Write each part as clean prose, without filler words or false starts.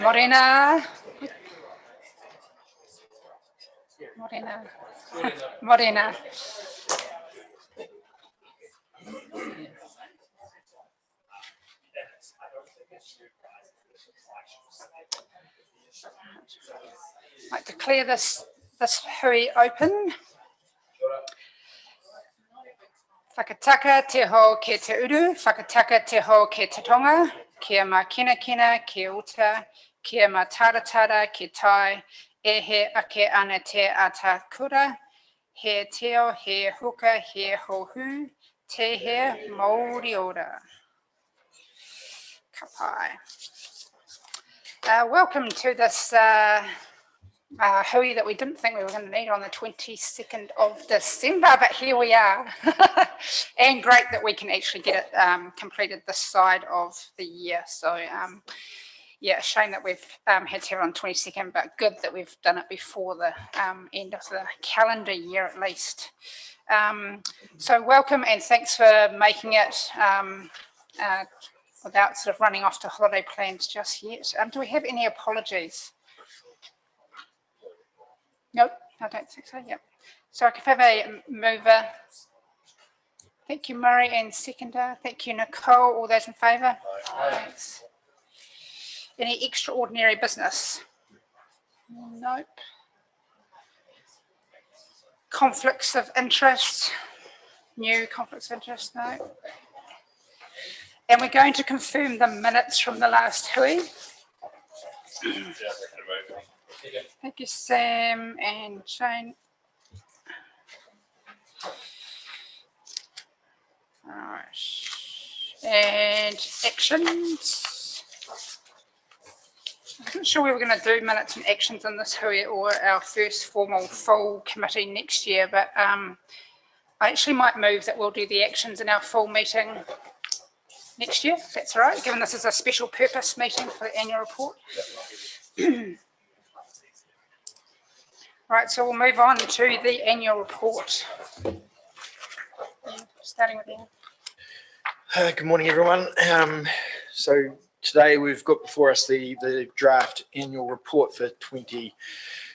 Morena. Morena. Morena. I'd like to declare this hui open. Whakataka te ho ke te uru, whakataka te ho ke te tonga, kia ma kina kina, kia uta, kia ma taratara, ki tai, e he ake ana te ata kura, he teo, he huka, he hohu, te he mauri ora. Ka pai. Welcome to this hui that we didn't think we were going to need on the 22nd of December, but here we are. And great that we can actually get it completed this side of the year. So yeah, shame that we've had to have it on 22nd, but good that we've done it before the end of the calendar year at least. So welcome and thanks for making it without sort of running off to holiday plans just yet. Do we have any apologies? Nope, I don't think so, yep. So I can have a mover. Thank you, Murray, and seconder. Thank you, Nicole. All those in favour? Thanks. Any extraordinary business? Nope. Conflicts of interest? New conflicts of interest? No. And we're going to confirm the minutes from the last hui. Thank you, Sam and Shane. All right. And actions. I wasn't sure we were going to do minutes and actions in this hui or our first formal full committee next year, but I actually might move that we'll do the actions in our full meeting next year, if that's all right, given this is a special purpose meeting for the annual report. Right, so we'll move on to the annual report. Starting with you. Good morning, everyone. So today we've got before us the draft annual report for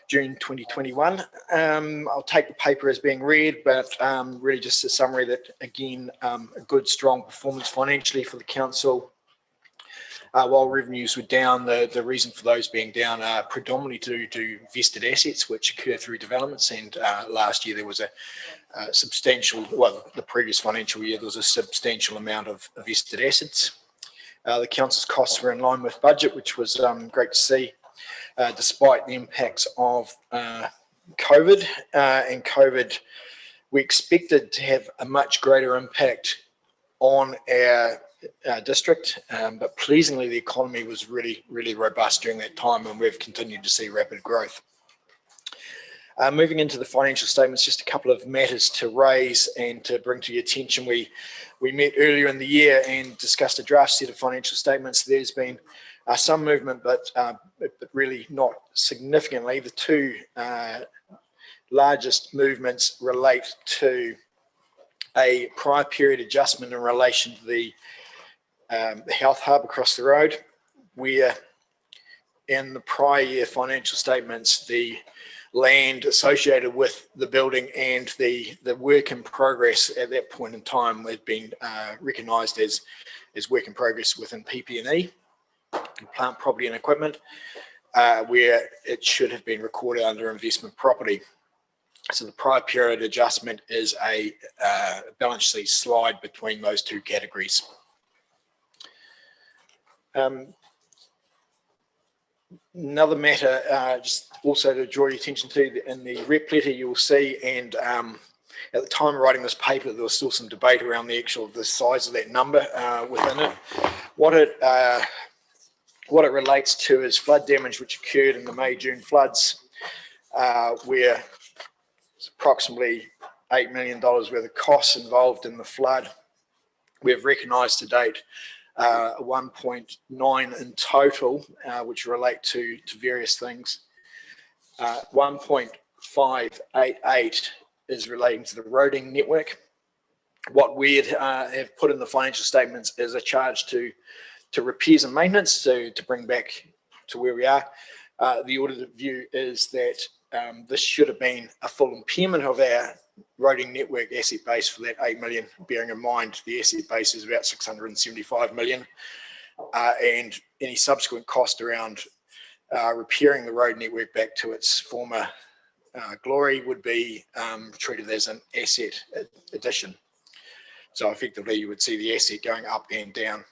June 2021. I'll take the paper as being read, but really just a summary that, again, a good, strong performance financially for the council. While revenues were down, the reason for those being down are predominantly due to vested assets which occur through developments, and last year there was a substantial, well, the previous financial year there was a substantial amount of vested assets. The council's costs were in line with budget, which was great to see, despite the impacts of COVID. And COVID, we expected to have a much greater impact on our district, but pleasingly the economy was really robust during that time, and we've continued to see rapid growth. Moving into the financial statements, just a couple of matters to raise and to bring to your attention. We met earlier in the year and discussed a draft set of financial statements. There's been some movement, but really not significantly. The two largest movements relate to a prior period adjustment in relation to the health hub across the road, where in the prior year financial statements the land associated with the building and the work in progress at that point in time had been recognised as work in progress within PP&E, plant, property and equipment, where it should have been recorded under investment property. So the prior period adjustment is a balance sheet slide between those two categories. Another matter, just also to draw your attention to, in the rep letter you'll see, and at the time of writing this paper there was still some debate around the size of that number within it. What it relates to is flood damage which occurred in the May-June floods, where it's approximately $8 million worth of costs involved in the flood. We've recognised to date 1.9 in total, which relate to various things. 1.588 is relating to the roading network. What we have put in the financial statements is a charge to repairs and maintenance to bring back to where we are. The audited view is that this should have been a full impairment of our roading network asset base for that 8 million, bearing in mind the asset base is about 675 million, and any subsequent cost around repairing the road network back to its former glory would be treated as an asset addition. So effectively you would see the asset going up and down.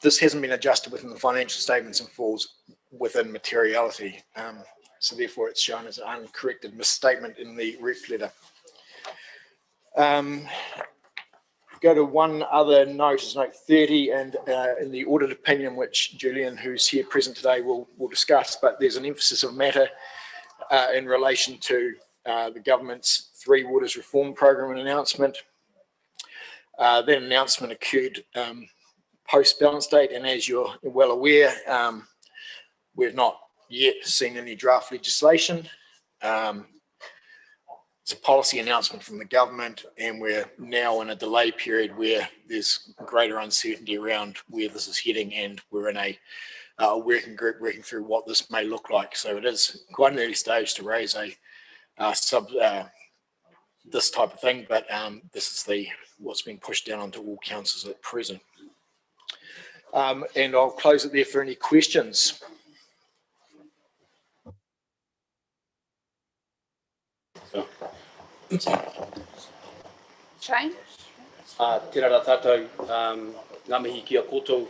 This hasn't been adjusted within the financial statements and falls within materiality. So therefore it's shown as an uncorrected misstatement in the rep letter. Go to one other note, is note 30, and in the audit opinion, which Julian, who's here present today, will discuss, but there's an emphasis of matter in relation to the government's Three Waters Reform Program announcement. That announcement occurred post-balance date, and as you're well aware, we've not yet seen any draft legislation. It's a policy announcement from the government, and we're now in a delay period where there's greater uncertainty around where this is heading, and we're in a working group working through what this may look like. So it is quite an early stage to raise this type of thing, but this is what's being pushed down onto all councils at present. And I'll close it there for any questions. Shane? Tērā rā tātou, ngā mihi kia koutou,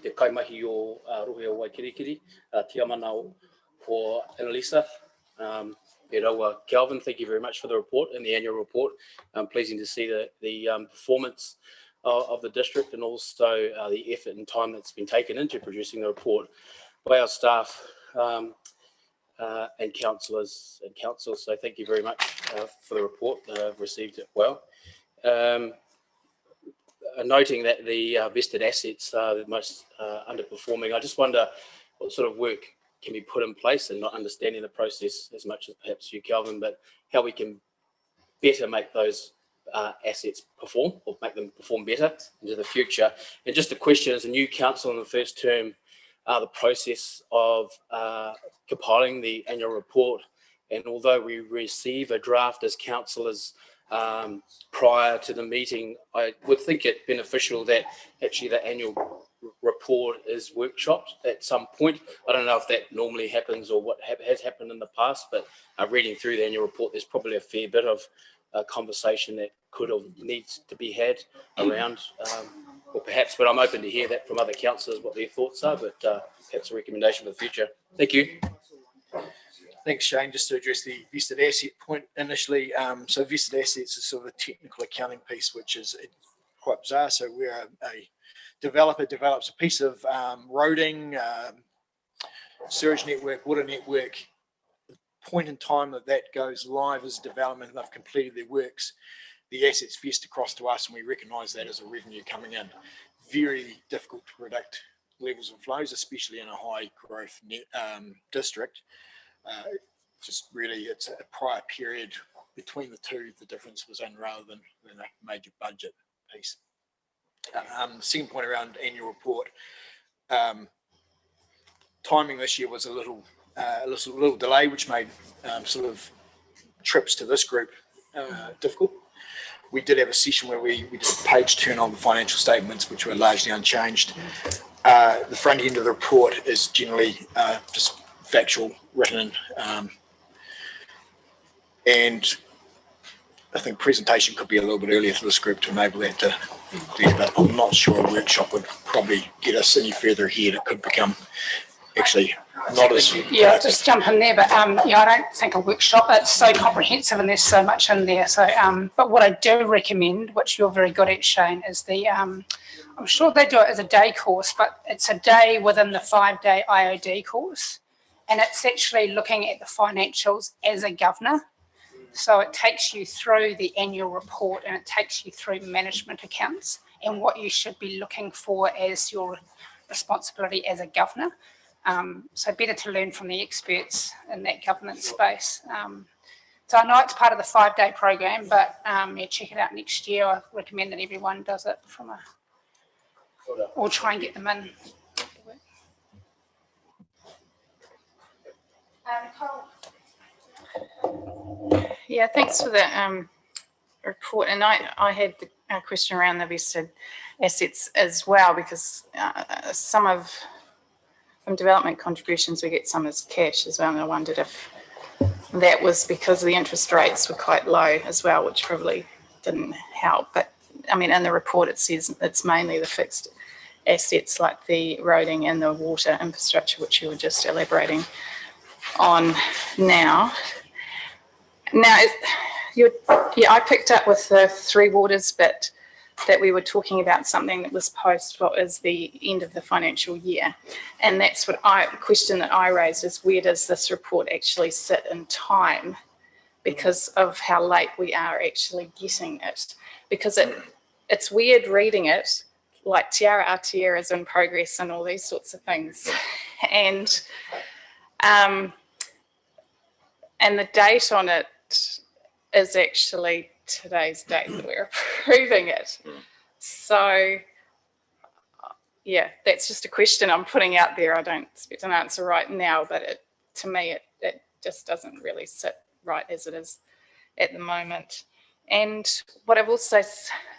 te kaimahi o rohe o Waikirikiri, tia mana o Annalisa. E raua, Calvin, thank you very much for the report and the annual report. Pleasing to see the performance of the district, and also the effort and time that's been taken into producing the report by our staff and councillors and council. So thank you very much for the report. I've received it well. Noting that the vested assets are the most underperforming, I just wonder what sort of work can be put in place, and not understanding the process as much as perhaps you, Calvin, but how we can better make those assets perform, or make them perform better into the future. And just a question, as a new council in the first term, the process of compiling the annual report, and although we receive a draft as councillors prior to the meeting, I would think it beneficial that actually the annual report is workshopped at some point. I don't know if that normally happens or what has happened in the past, but reading through the annual report, there's probably a fair bit of conversation that could have needs to be had around, or perhaps, but I'm open to hear that from other councillors what their thoughts are, but perhaps a recommendation for the future. Thank you. Thanks, Shane. Just to address the vested asset point initially, so vested assets is sort of a technical accounting piece, which is quite bizarre. So we're a developer develops a piece of roading, sewage network, water network. The point in time that goes live as development and they've completed their works, the assets vest across to us, and we recognise that as a revenue coming in. Very difficult to predict levels of flows, especially in a high growth district. Just really, it's a prior period between the two, the difference was in, rather than a major budget piece. Second point around annual report, timing this year was a little delay, which made sort of trips to this group difficult. We did have a session where we did a page turn on the financial statements, which were largely unchanged. The front end of the report is generally just factual, written, and I think presentation could be a little bit earlier to this group to enable that to do, but I'm not sure a workshop would probably get us any further ahead. It could become actually not as... Yeah, just jump in there, but yeah, I don't think a workshop, it's so comprehensive and there's so much in there. So, but what I do recommend, which you're very good at, Shane, is the, I'm sure they do it as a day course, but it's a day within the 5-day IOD course. And it's actually looking at the financials as a governor. So it takes you through the annual report, and it takes you through management accounts and what you should be looking for as your responsibility as a governor. So better to learn from the experts in that governance space. So I know it's part of the 5-day program, but yeah, check it out next year. I recommend that everyone does it from a or try and get them in. Yeah, thanks for the report. And I had a question around the vested assets as well, because from development contributions we get some as cash as well, and I wondered if that was because the interest rates were quite low as well, which probably didn't help. But I mean, in the report it says it's mainly the fixed assets like the roading and the water infrastructure, which you were just elaborating on now. I picked up with the Three Waters bit that we were talking about something that was post what is the end of the financial year. And that's what the question that I raised is, where does this report actually sit in time because of how late we are actually getting it? Because it's weird reading it, like Tiara Aotearoa is in progress and all these sorts of things. And the date on it is actually today's date that we're approving it. So, yeah, that's just a question I'm putting out there. I don't expect an answer right now, but to me, it just doesn't really sit right as it is at the moment. And what I've also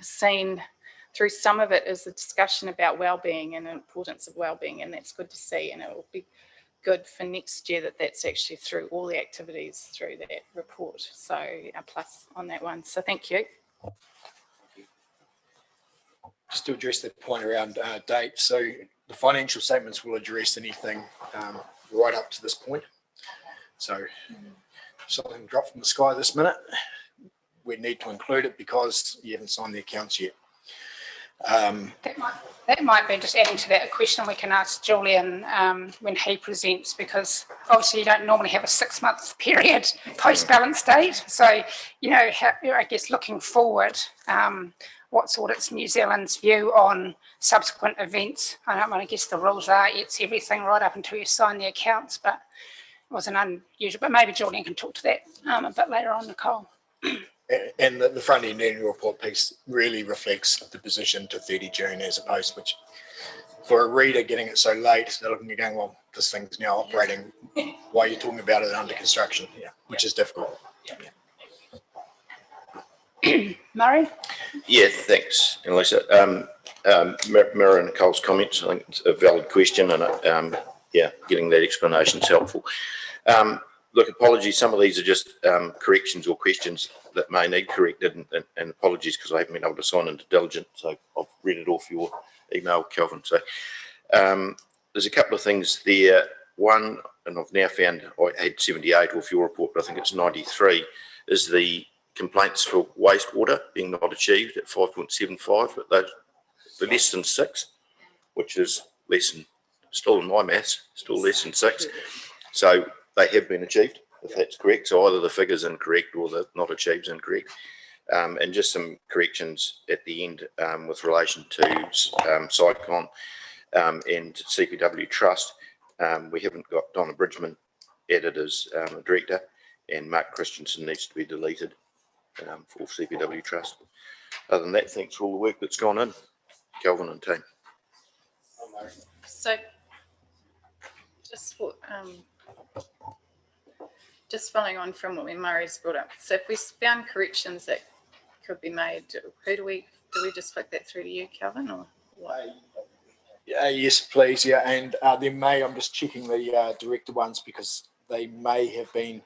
seen through some of it is the discussion about wellbeing and the importance of wellbeing, and that's good to see, and it will be good for next year that's actually through all the activities through that report. So a plus on that one. So thank you. Just to address that point around date, so the financial statements will address anything right up to this point. So if something dropped from the sky this minute, we need to include it because you haven't signed the accounts yet. That might be, just adding to that, a question we can ask Julian when he presents, because obviously you don't normally have a 6-month period post-balance date. So, you know, I guess looking forward, what's Audit New Zealand's view on subsequent events? I guess the rules are it's everything right up until you sign the accounts, but it wasn't unusual. But maybe Julian can talk to that a bit later on, Nicole. And the front end annual report piece really reflects the position to 30 June as opposed, which for a reader getting it so late, they're looking and going, well, this thing's now operating. Why are you talking about it under construction? Yeah, which is difficult. Murray? Yeah, thanks, Lisa. Mirror Nicole's comments, I think it's a valid question, and yeah, getting that explanation is helpful. Look, apologies, some of these are just corrections or questions that may need corrected, and apologies because I haven't been able to sign into diligent, so I've read it off your email, Kelvin. So there's a couple of things there. One, and I've now found I had 78 off your report, but I think it's 93, is the complaints for wastewater being not achieved at 5.75, but they're less than 6, which is less than, still in my maths, still less than 6. So they have been achieved, if that's correct. So either the figure's incorrect or the not achieved is incorrect. And just some corrections at the end with relation to SciCon and CPW Trust. We haven't got Donna Bridgman added as a director, and Mark Christensen needs to be deleted for CPW Trust. Other than that, thanks for all the work that's gone in, Kelvin and team. So just following on from what Murray's brought up. So if we found corrections that could be made, do we just flick that through to you, Kelvin, or what? Yes, please. Yeah, and I'm just checking the director ones because they may have been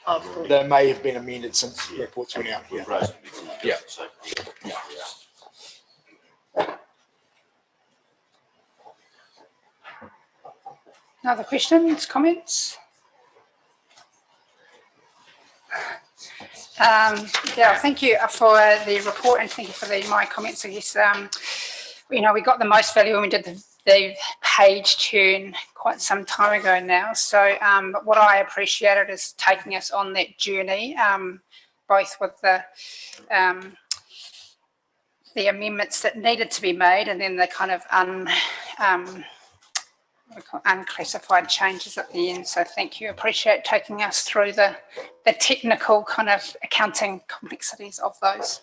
amended since reports went out. Yeah. Other questions, comments? Yeah, thank you for the report, and thank you for my comments. I guess, we got the most value when we did the page turn quite some time ago now. So but what I appreciated is taking us on that journey, both with the amendments that needed to be made and then the kind of unclassified changes at the end. So thank you. Appreciate taking us through the technical kind of accounting complexities of those.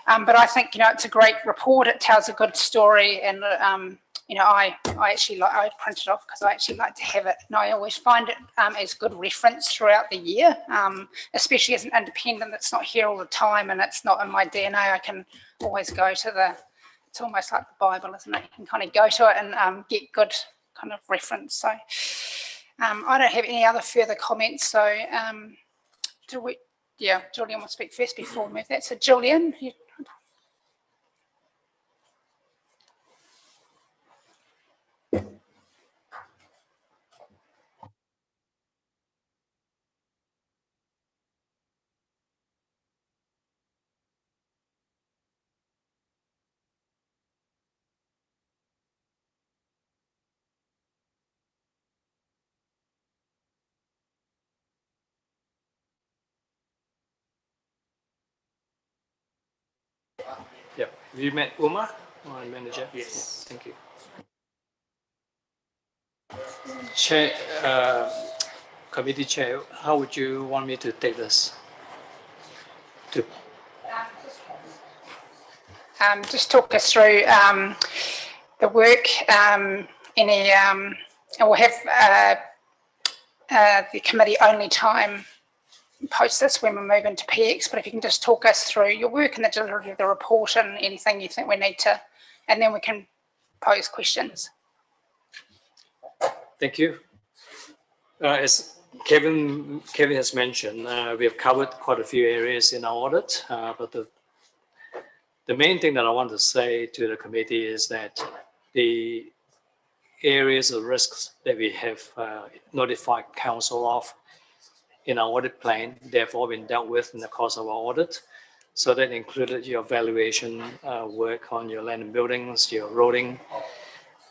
But I think, it's a great report. It tells a good story, and I actually I print it off because I actually like to have it, and I always find it as good reference throughout the year, especially as an independent that's not here all the time and it's not in my DNA. I can always go to it's almost like the Bible, isn't it? You can kind of go to it and get good kind of reference. So I don't have any other further comments. So Julian will speak first before we move that. So Julian, Yeah. Have you met Uma, my manager? Yes. Thank you. Chair, committee chair, how would you want me to take this? just talk us through the work, and we'll have the committee only time post this when we move into PX, but if you can just talk us through your work and the delivery of the report and anything you think we need to, and then we can pose questions. Thank you. As Kevin has mentioned, we have covered quite a few areas in our audit, but the main thing that I want to say to the committee is that the areas of risks that we have notified council of in our audit plan, they have all been dealt with in the course of our audit. So that included your valuation work on your land and buildings, your roading.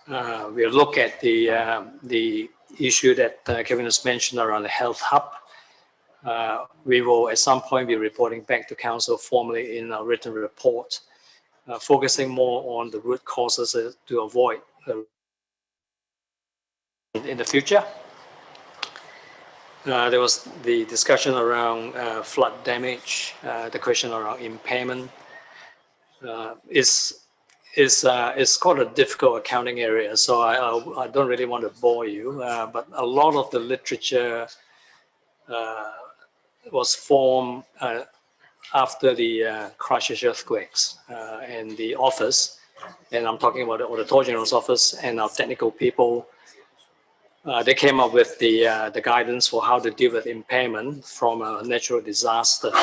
We'll look at the issue that Kevin has mentioned around the health hub. We will at some point be reporting back to council formally in our written report, focusing more on the root causes to avoid in the future. There was the discussion around flood damage, the question around impairment. It's quite a difficult accounting area, so I don't really want to bore you, but a lot of the literature was formed after the Christchurch earthquakes, and the office, and I'm talking about the Auditor General's office and our technical people, they came up with the guidance for how to deal with impairment from a natural disaster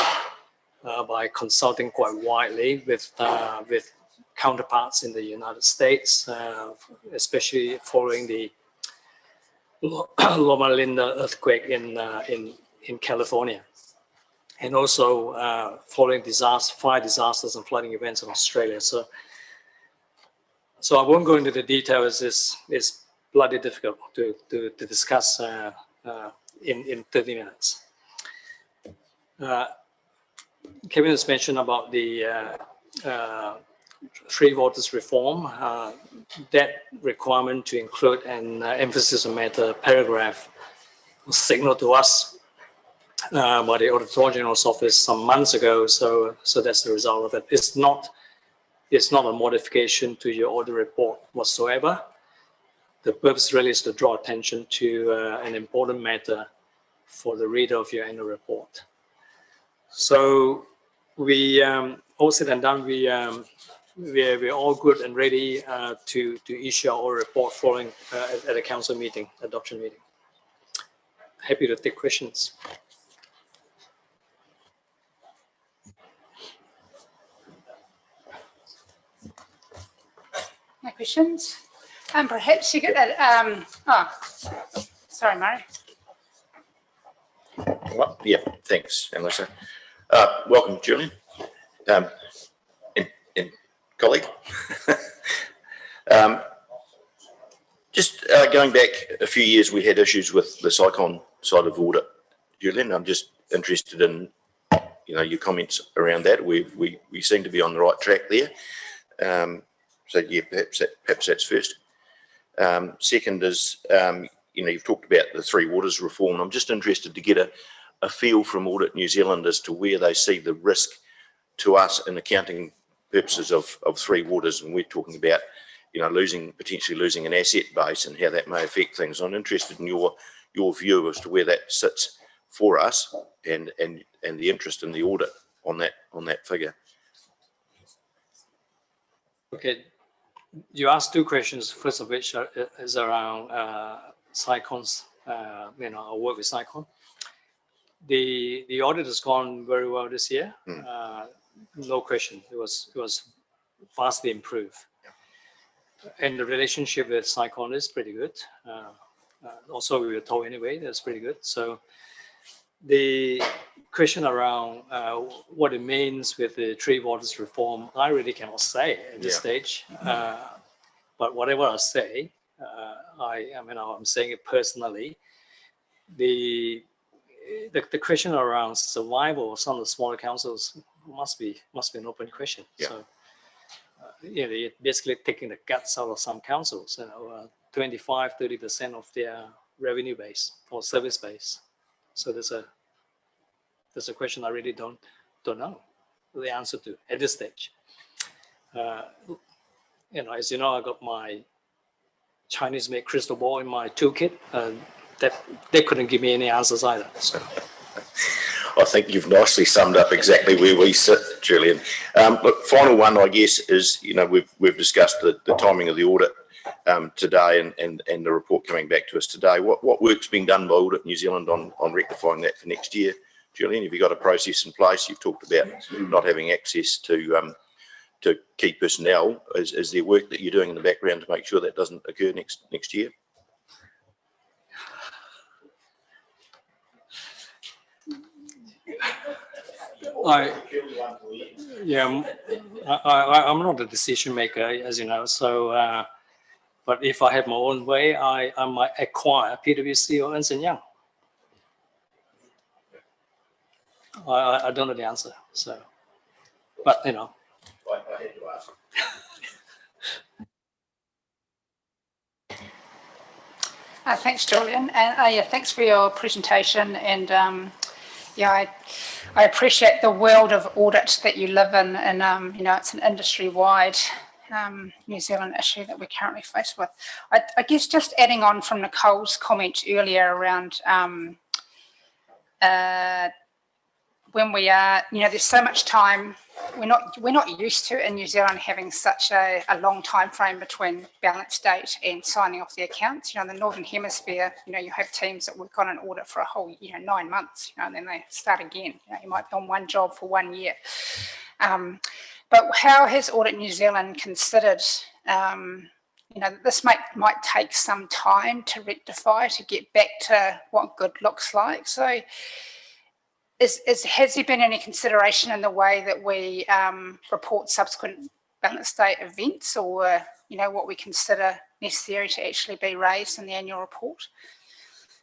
by consulting quite widely with counterparts in the United States, especially following the Loma Linda earthquake in California, and also following fire disasters and flooding events in Australia. So I won't go into the details. It's bloody difficult to discuss in 30 minutes. Kevin has mentioned about the Three Waters reform. That requirement to include an emphasis on matter paragraph was signaled to us by the Auditor General's office some months ago. So that's the result of it. It's not a modification to your audit report whatsoever. The purpose really is to draw attention to an important matter for the reader of your annual report. So we all said and done. We're all good and ready to issue our report following at a council meeting, adoption meeting. Happy to take questions. No questions? Perhaps you get that. Sorry, Murray. Well, yeah, thanks, Melissa. Welcome, Julian, and colleague. Just going back a few years, we had issues with the SICON side of audit. Julian, I'm just interested in your comments around that. We seem to be on the right track there. So yeah, perhaps that's first. Second is, you've talked about the Three Waters reform. I'm just interested to get a feel from Audit New Zealand as to where they see the risk to us in accounting purposes of Three Waters, and we're talking about, you know, potentially losing an asset base and how that may affect things. I'm interested in your view as to where that sits for us and the interest in the audit on that figure. Okay, you asked two questions. First of which is around Cycons, you know, our work with Cycon. The audit has gone very well this year. No question. It was vastly improved. And the relationship with Cycon is pretty good. Also, we were told anyway, that's pretty good. So the question around what it means with the Three Waters reform, I really cannot say at this stage. But whatever I say, I'm saying it personally. The question around survival of some of the smaller councils must be an open question. Yeah. So, you know, you're basically taking the guts out of some councils. You know, 25-30% of their revenue base or service base. So there's a question I really don't know the answer to at this stage. You know, as you know, I got my Chinese-made crystal ball in my toolkit. That they couldn't give me any answers either. So. I think you've nicely summed up exactly where we sit, Julian. Look, final one, I guess, is, you know, we've discussed the timing of the audit today and the report coming back to us today. What work's being done by Audit New Zealand on rectifying that for next year? Julian, have you got a process in place? You've talked about not having access to key personnel. Is there work that you're doing in the background to make sure that doesn't occur next year? I'm not a decision maker, as you know. So, but if I had my own way, I might acquire PwC or Ernst & Young. I don't know the answer. So, but you know. I had to ask. Thanks, Julian, and yeah, thanks for your presentation. And yeah, I appreciate the world of audit that you live in, and you know, it's an industry-wide New Zealand issue that we're currently faced with. I guess just adding on from Nicole's comment earlier around when we are, you know, there's so much time. We're not used to in New Zealand having such a long time frame between balance date and signing off the accounts. You know, in the Northern Hemisphere, you know, you have teams that work on an audit for a whole, you know, 9 months, you know, and then they start again. You know, you might be on one job for 1 year. But how has Audit New Zealand considered, you know, this might take some time to rectify, to get back to what good looks like? So has there been any consideration in the way that we report subsequent balance date events, or, you know, what we consider necessary to actually be raised in the annual report?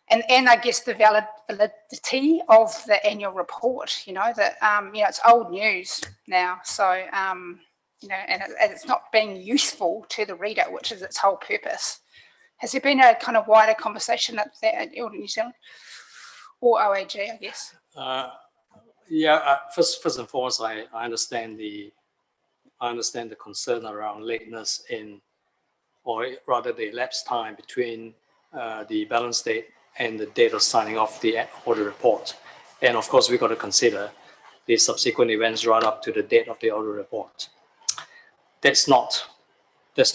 And I guess the validity of the annual report, you know, that, you know, it's old news now. So, you know, and it's not being useful to the reader, which is its whole purpose. Has there been a kind of wider conversation at Audit New Zealand or OAG, I guess? First and foremost, I understand the concern around lateness in, or rather the elapsed time between the balance date and the date of signing off the audit report. And of course, we've got to consider the subsequent events right up to the date of the audit report. That's not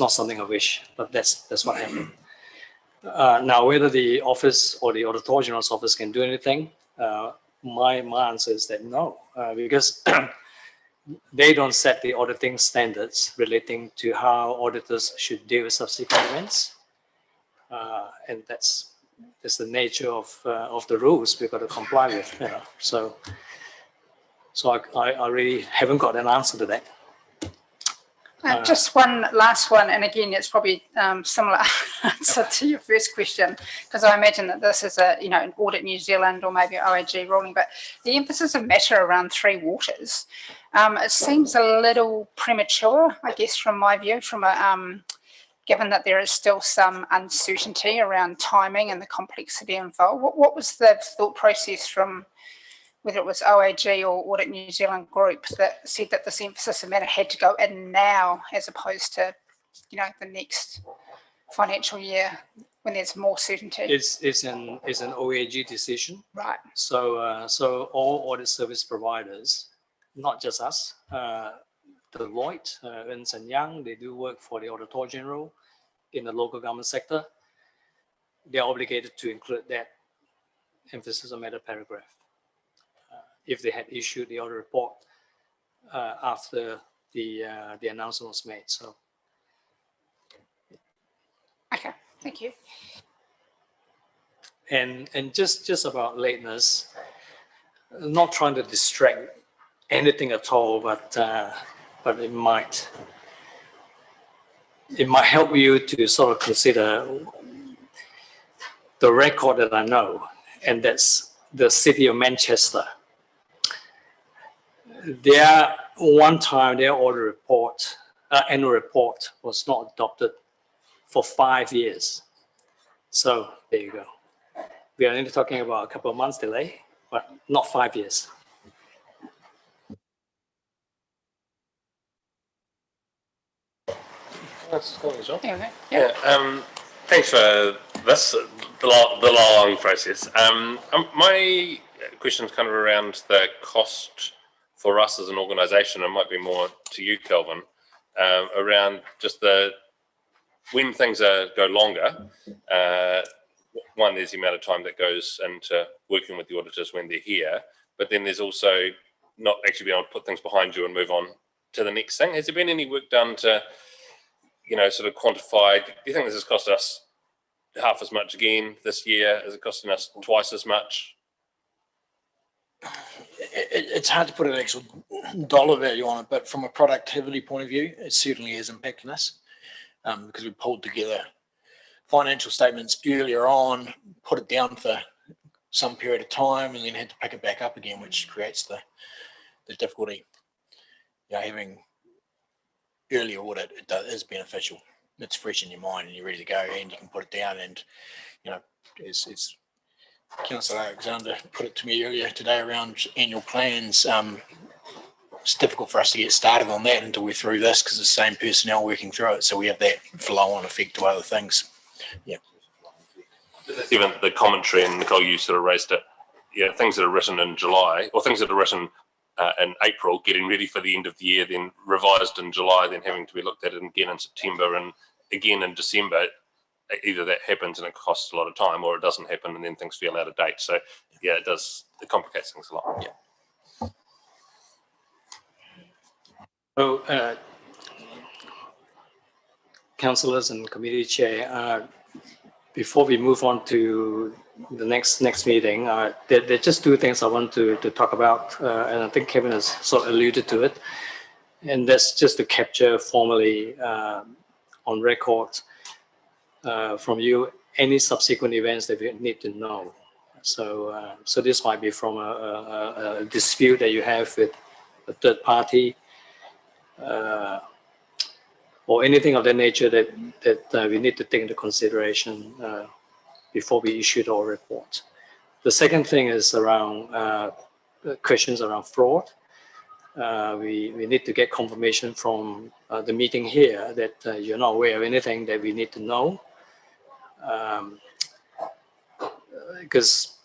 something I wish, but that's what happened. Now, whether the office or the Auditor General's office can do anything, my answer is that no, because they don't set the auditing standards relating to how auditors should deal with subsequent events, and that's the nature of the rules we've got to comply with. You know? So I really haven't got an answer to that. Just one last one, and again, it's probably similar answer to your first question, because I imagine that this is a, you know, an Audit New Zealand or maybe OAG ruling, but the emphasis of matter around Three Waters, it seems a little premature, I guess, from my view, from a given that there is still some uncertainty around timing and the complexity involved. What was the thought process from whether it was OAG or Audit New Zealand Group, that said that this emphasis of matter had to go in now as opposed to, you know, the next financial year when there's more certainty. It's an OAG decision. Right. So all audit service providers, not just us, Deloitte, Ernst & Young, they do work for the Auditor General in the local government sector. They're obligated to include that emphasis on matter paragraph if they had issued the audit report after the announcement was made. So. Okay, thank you. And just about lateness, not trying to distract anything at all, but it might help you to sort of consider the record that I know, and that's the City of Manchester. Their audit report, annual report was not adopted for 5 years. So there you go. We are only talking about a couple of months delay, but not 5 years. That's cool as well. Yeah. Yeah. Thanks for this, the long process. My question is kind of around the cost for us as an organisation. It might be more to you, Kelvin, around just when things go longer. One, there's the amount of time that goes into working with the auditors when they're here, but then there's also not actually being able to put things behind you and move on to the next thing. Has there been any work done to, you know, sort of quantify? Do you think this has cost us half as much again this year? Is it costing us twice as much? It's hard to put an actual dollar value on it, but from a productivity point of view, it certainly is impacting us because we pulled together financial statements earlier on, put it down for some period of time, and then had to pick it back up again, which creates the difficulty. You know, having early audit is beneficial. It's fresh in your mind and you're ready to go, and you can put it down. And you know, as Councillor Alexander put it to me earlier today around annual plans, it's difficult for us to get started on that until we're through this, because it's the same personnel working through it. So we have that flow-on effect to other things. Yeah. Even the commentary, and Nicole, you sort of raised it. Yeah, things that are written in July, or things that are written in April, getting ready for the end of the year, then revised in July, then having to be looked at again in September and again in December. Either that happens and it costs a lot of time, or it doesn't happen and then things feel out of date. So yeah, it complicates things a lot. Yeah. So, councillors and committee chair, before we move on to the next meeting, there are just two things I want to talk about, and I think Kevin has sort of alluded to it, and that's just to capture formally on record from you any subsequent events that we need to know. So, so this might be from a dispute that you have with a third party, or anything of that nature that we need to take into consideration before we issue our report. The second thing is around questions around fraud. We need to get confirmation from the meeting here that you're not aware of anything that we need to know, because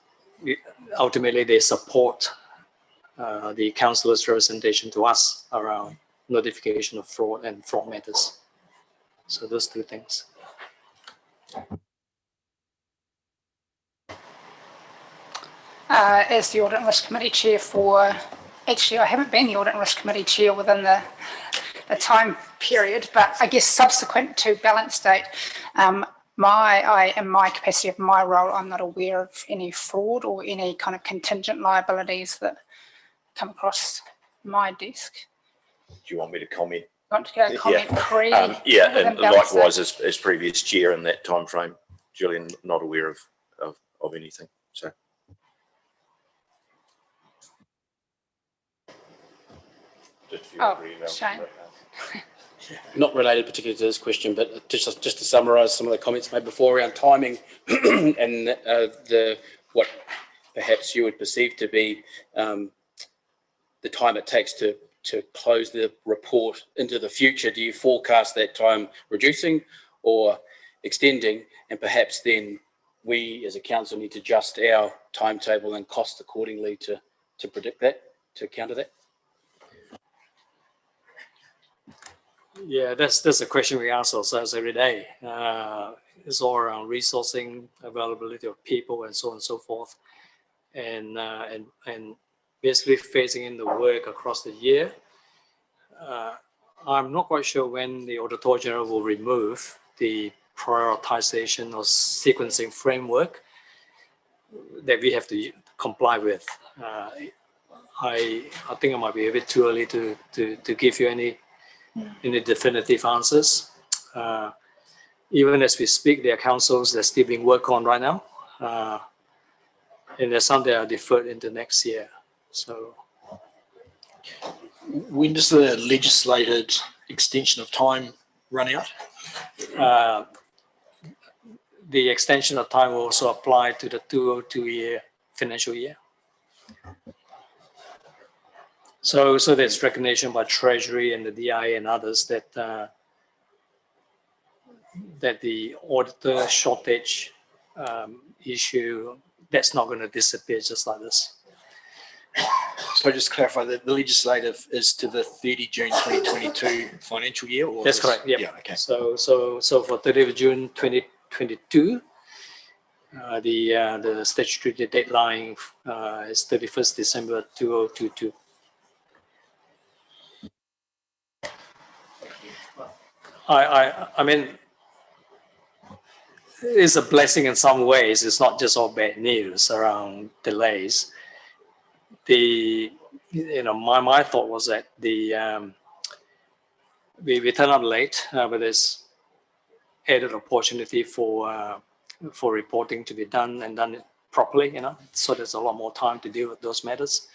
ultimately they support the councillors' representation to us around notification of fraud and fraud matters. So those two things. As the Audit and Risk Committee Chair actually I haven't been the Audit and Risk Committee Chair within the time period, but I guess subsequent to balance date, in my capacity of my role, I'm not aware of any fraud or any kind of contingent liabilities that come across my desk. Do you want me to comment? Want to go comment pre? Yeah, within and balance likewise date? as previous chair in that time frame, Julian, not aware of anything. So. Shane. Not related particularly to this question, but just to summarise some of the comments made before around timing and what perhaps you would perceive to be the time it takes to close the report into the future? Do you forecast that time reducing or extending? And perhaps then we as a council need to adjust our timetable and cost accordingly to predict that, to counter that? Yeah, that's a question we ask ourselves every day. It's all around resourcing, availability of people, and so on and so forth, and basically phasing in the work across the year. I'm not quite sure when the Auditor General will remove the prioritization or sequencing framework that we have to comply with. I think it might be a bit too early to give you any definitive answers. Even as we speak, there are councils that are still being worked on right now. And there's some that are deferred into next year. So When does the legislated extension of time run out? the extension of time will also apply to the 2022 financial year. So there's recognition by Treasury and the DI and others that that the auditor shortage issue, that's not going to disappear just like this. So just to clarify that the legislative is to the 30 June 2022 financial year? Or That's correct. Yep. Yeah. Okay. So for 30th June 2022, the statutory deadline is 31st December 2022. I mean, it's a blessing in some ways. It's not just all bad news around delays. My thought was that we turn up late, but there's added opportunity for reporting to be done and done properly. So there's a lot more time to deal with those matters,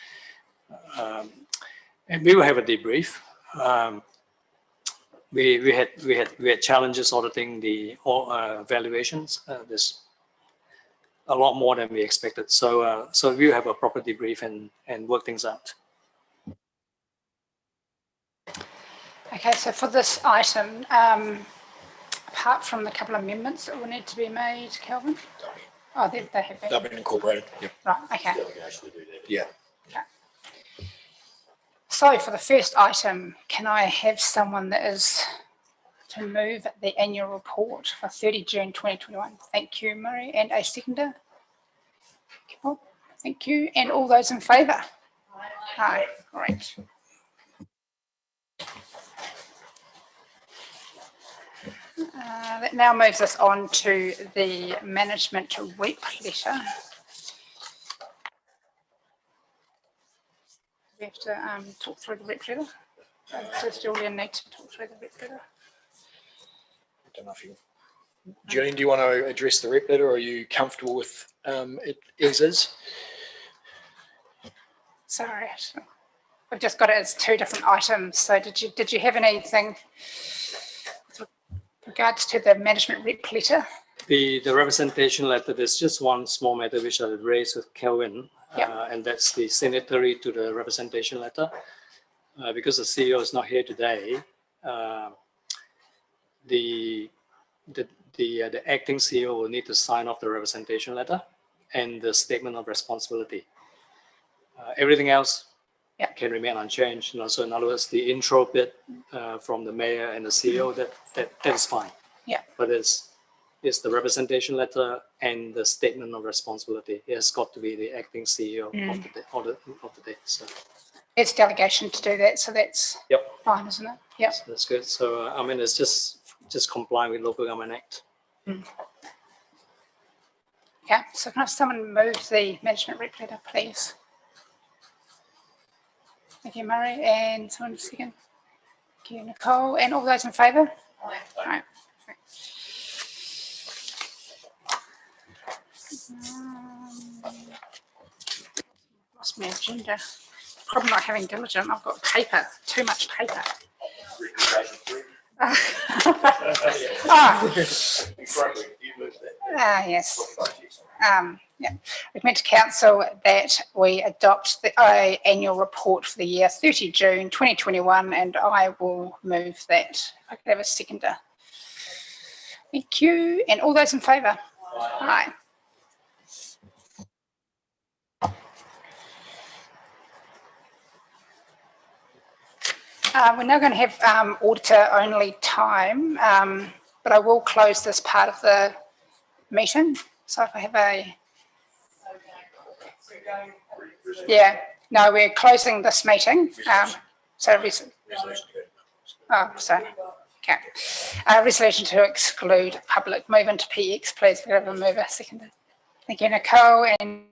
and we will have a debrief. We had challenges auditing the valuations. There's a lot more than we expected. So we'll have a proper debrief and work things out. Okay, so for this item, apart from the couple of amendments that will need to be made, Kelvin? Oh, they have been. They've been incorporated. Yep. Right, okay. Yeah. Okay. So for the first item, can I have someone that is to move the annual report for 30 June 2021? Thank you, Murray. And a seconder? Thank you. And all those in favour? Aye. Great. That now moves us on to the management rep letter. We have to talk through the rep letter. Does Julian need to talk through the rep letter? I don't know if you. Julian, do you want to address the rep letter, or are you comfortable with it as is? Sorry, I've just got it as two different items. So did you have anything with regards to the management rep letter? The representation letter, there's just one small matter which I raised with Kelvin, and that's the signatory to the representation letter. Because the CEO is not here today, the acting CEO will need to sign off the representation letter and the statement of responsibility. Everything else can remain unchanged. So in other words, the intro bit from the mayor and the CEO, that is fine. Yeah. But it's the representation letter and the statement of responsibility. It has got to be the acting CEO of the day. So It's delegation to do that, so that's fine, isn't it? Yep. so that's good. So I mean, it's just complying with Local Government Act. Okay, so can I have someone move the management rep letter, please? Thank you, Murray, and someone second. Thank you, Nicole, and all those in favour? Aye. Right. Lost my agenda. Problem not having diligent. I've got paper, too much paper. Yes. Recommend to council that we adopt the annual report for the year 30 June 2021, and I will move that. If I could have a seconder. Thank you. And all those in favour? Aye. We're now going to have auditor only time, but I will close this part of the meeting. So if I have no, we're closing this meeting. Resolution to exclude public. Move into PX, please. Could I have a mover, seconder? Thank you, Nicole. And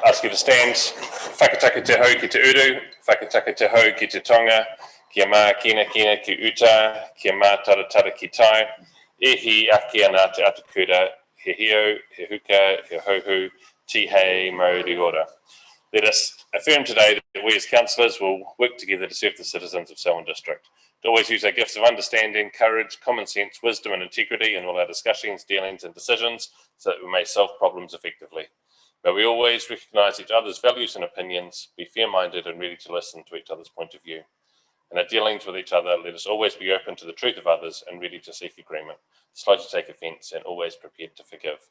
Ask you to stand. Whakataka te hau ki te uru, whakataka te hau ki te tonga, kia mā kina kina ki uta, kia mā taratara ki tai, e hi ake ana te atakura, he hio, he huka, he hohu, ti hei mauri ora. Let us affirm today that we as councillors will work together to serve the citizens of Selwyn District, to always use our gifts of understanding, courage, common sense, wisdom and integrity in all our discussions, dealings and decisions so that we may solve problems effectively. But we always recognise each other's values and opinions, be fair-minded and ready to listen to each other's point of view. In our dealings with each other, let us always be open to the truth of others and ready to seek agreement, slow to take offence and always prepared to forgive.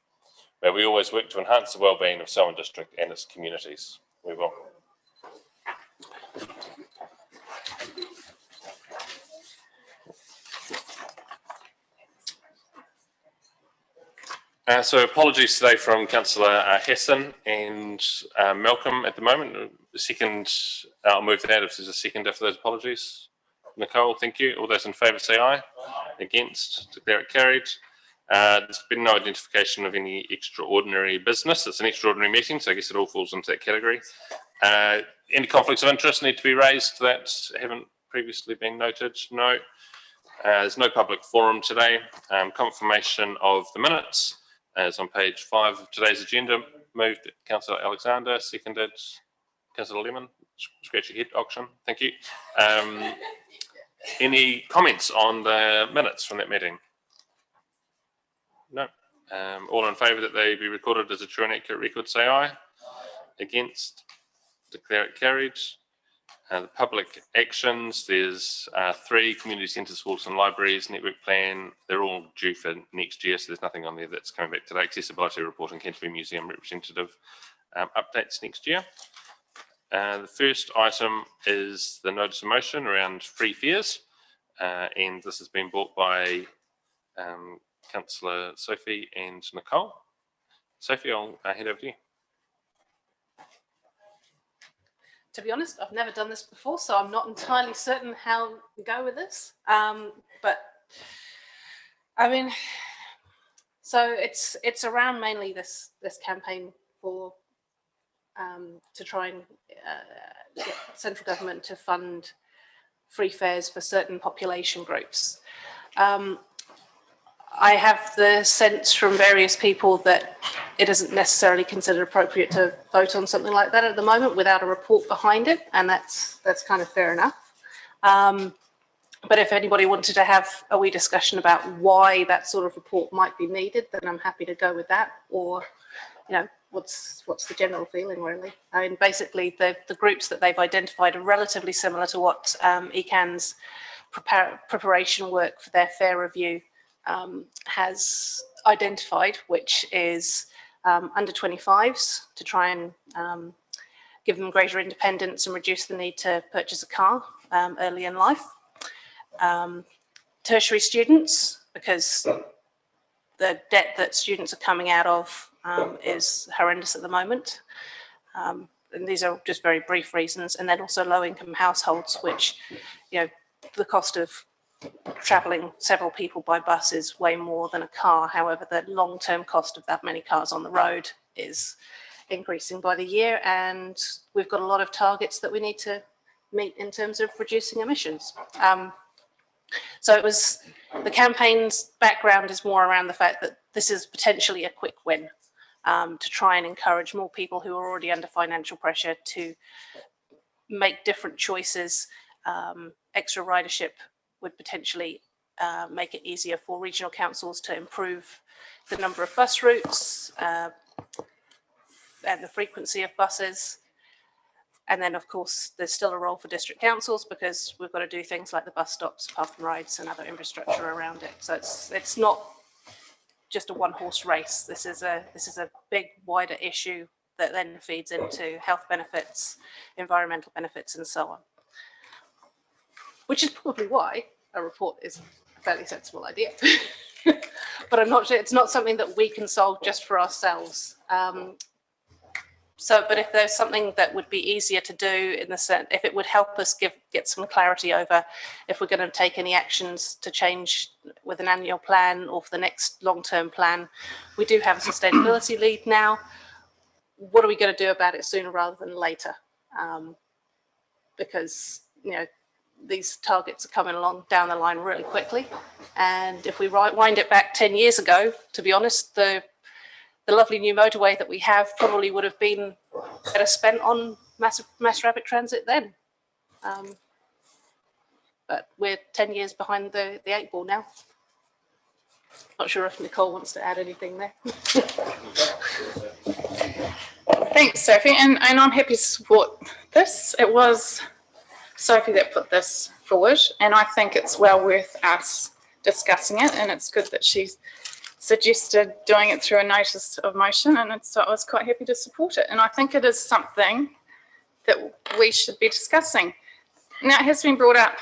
May we always work to enhance the well-being of Selwyn District and its communities. We will. So apologies today from Councillor Hesson and Malcolm at the moment. Second, I'll move that if there's a second for those apologies. Nicole, thank you. All those in favour say aye. Against, declare it carried. There's been no identification of any extraordinary business. It's an extraordinary meeting, so I guess it all falls into that category. Any conflicts of interest need to be raised that haven't previously been noted? No. There's no public forum today. Confirmation of the minutes is on page 5 of today's agenda. Moved Councillor Alexander, seconded Councillor Lemon. Scratch your head auction. Thank you. Any comments on the minutes from that meeting? No. All in favour that they be recorded as a true and accurate record, say aye. Against, declare it carried. The public actions, there's 3 community centres, schools and libraries, network plan. They're all due for next year, so there's nothing on there that's coming back today. Accessibility report and Canterbury Museum representative updates next year. The first item is the notice of motion around free fares, and this has been brought by Councillor Sophie and Nicole. Sophie, I'll hand over to you. To be honest, I've never done this before, so I'm not entirely certain how to go with this. But I mean, so it's around mainly this campaign for to try and get central government to fund free fares for certain population groups. I have the sense from various people that it isn't necessarily considered appropriate to vote on something like that at the moment without a report behind it, and that's kind of fair enough. But if anybody wanted to have a wee discussion about why that sort of report might be needed, then I'm happy to go with that. Or, you know, what's the general feeling really? I mean, basically the groups that they've identified are relatively similar to what ECAN's preparation work for their fare review has identified, which is under 25s to try and give them greater independence and reduce the need to purchase a car early in life. Tertiary students, because the debt that students are coming out of is horrendous at the moment. And these are just very brief reasons. And then also low-income households, which, you know, the cost of travelling several people by bus is way more than a car. However, the long-term cost of that many cars on the road is increasing by the year, and we've got a lot of targets that we need to meet in terms of reducing emissions. So it was, the campaign's background is more around the fact that this is potentially a quick win to try and encourage more people who are already under financial pressure to make different choices. Extra ridership would potentially make it easier for regional councils to improve the number of bus routes and the frequency of buses. And then, of course, there's still a role for district councils because we've got to do things like the bus stops, park and rides, and other infrastructure around it. So it's not just a one-horse race. This is a big, wider issue that then feeds into health benefits, environmental benefits, and so on. Which is probably why a report is a fairly sensible idea. But I'm not sure, it's not something that we can solve just for ourselves. But if there's something that would be easier to do in the sense, if it would help us get some clarity over if we're going to take any actions to change with an annual plan or for the next long-term plan. We do have a sustainability lead now. what are we going to do about it sooner rather than later? Because, you know, these targets are coming along down the line really quickly. And if we wind it back 10 years ago, to be honest, the lovely new motorway that we have probably would have been better spent on mass rapid transit then. But we're 10 years behind the 8 ball now. Not sure if Nicole wants to add anything there. Thanks, Sophie, and I'm happy to support this. It was Sophie that put this forward, and I think it's well worth us discussing it, and it's good that she suggested doing it through a notice of motion, and so I was quite happy to support it. And I think it is something that we should be discussing. Now, it has been brought up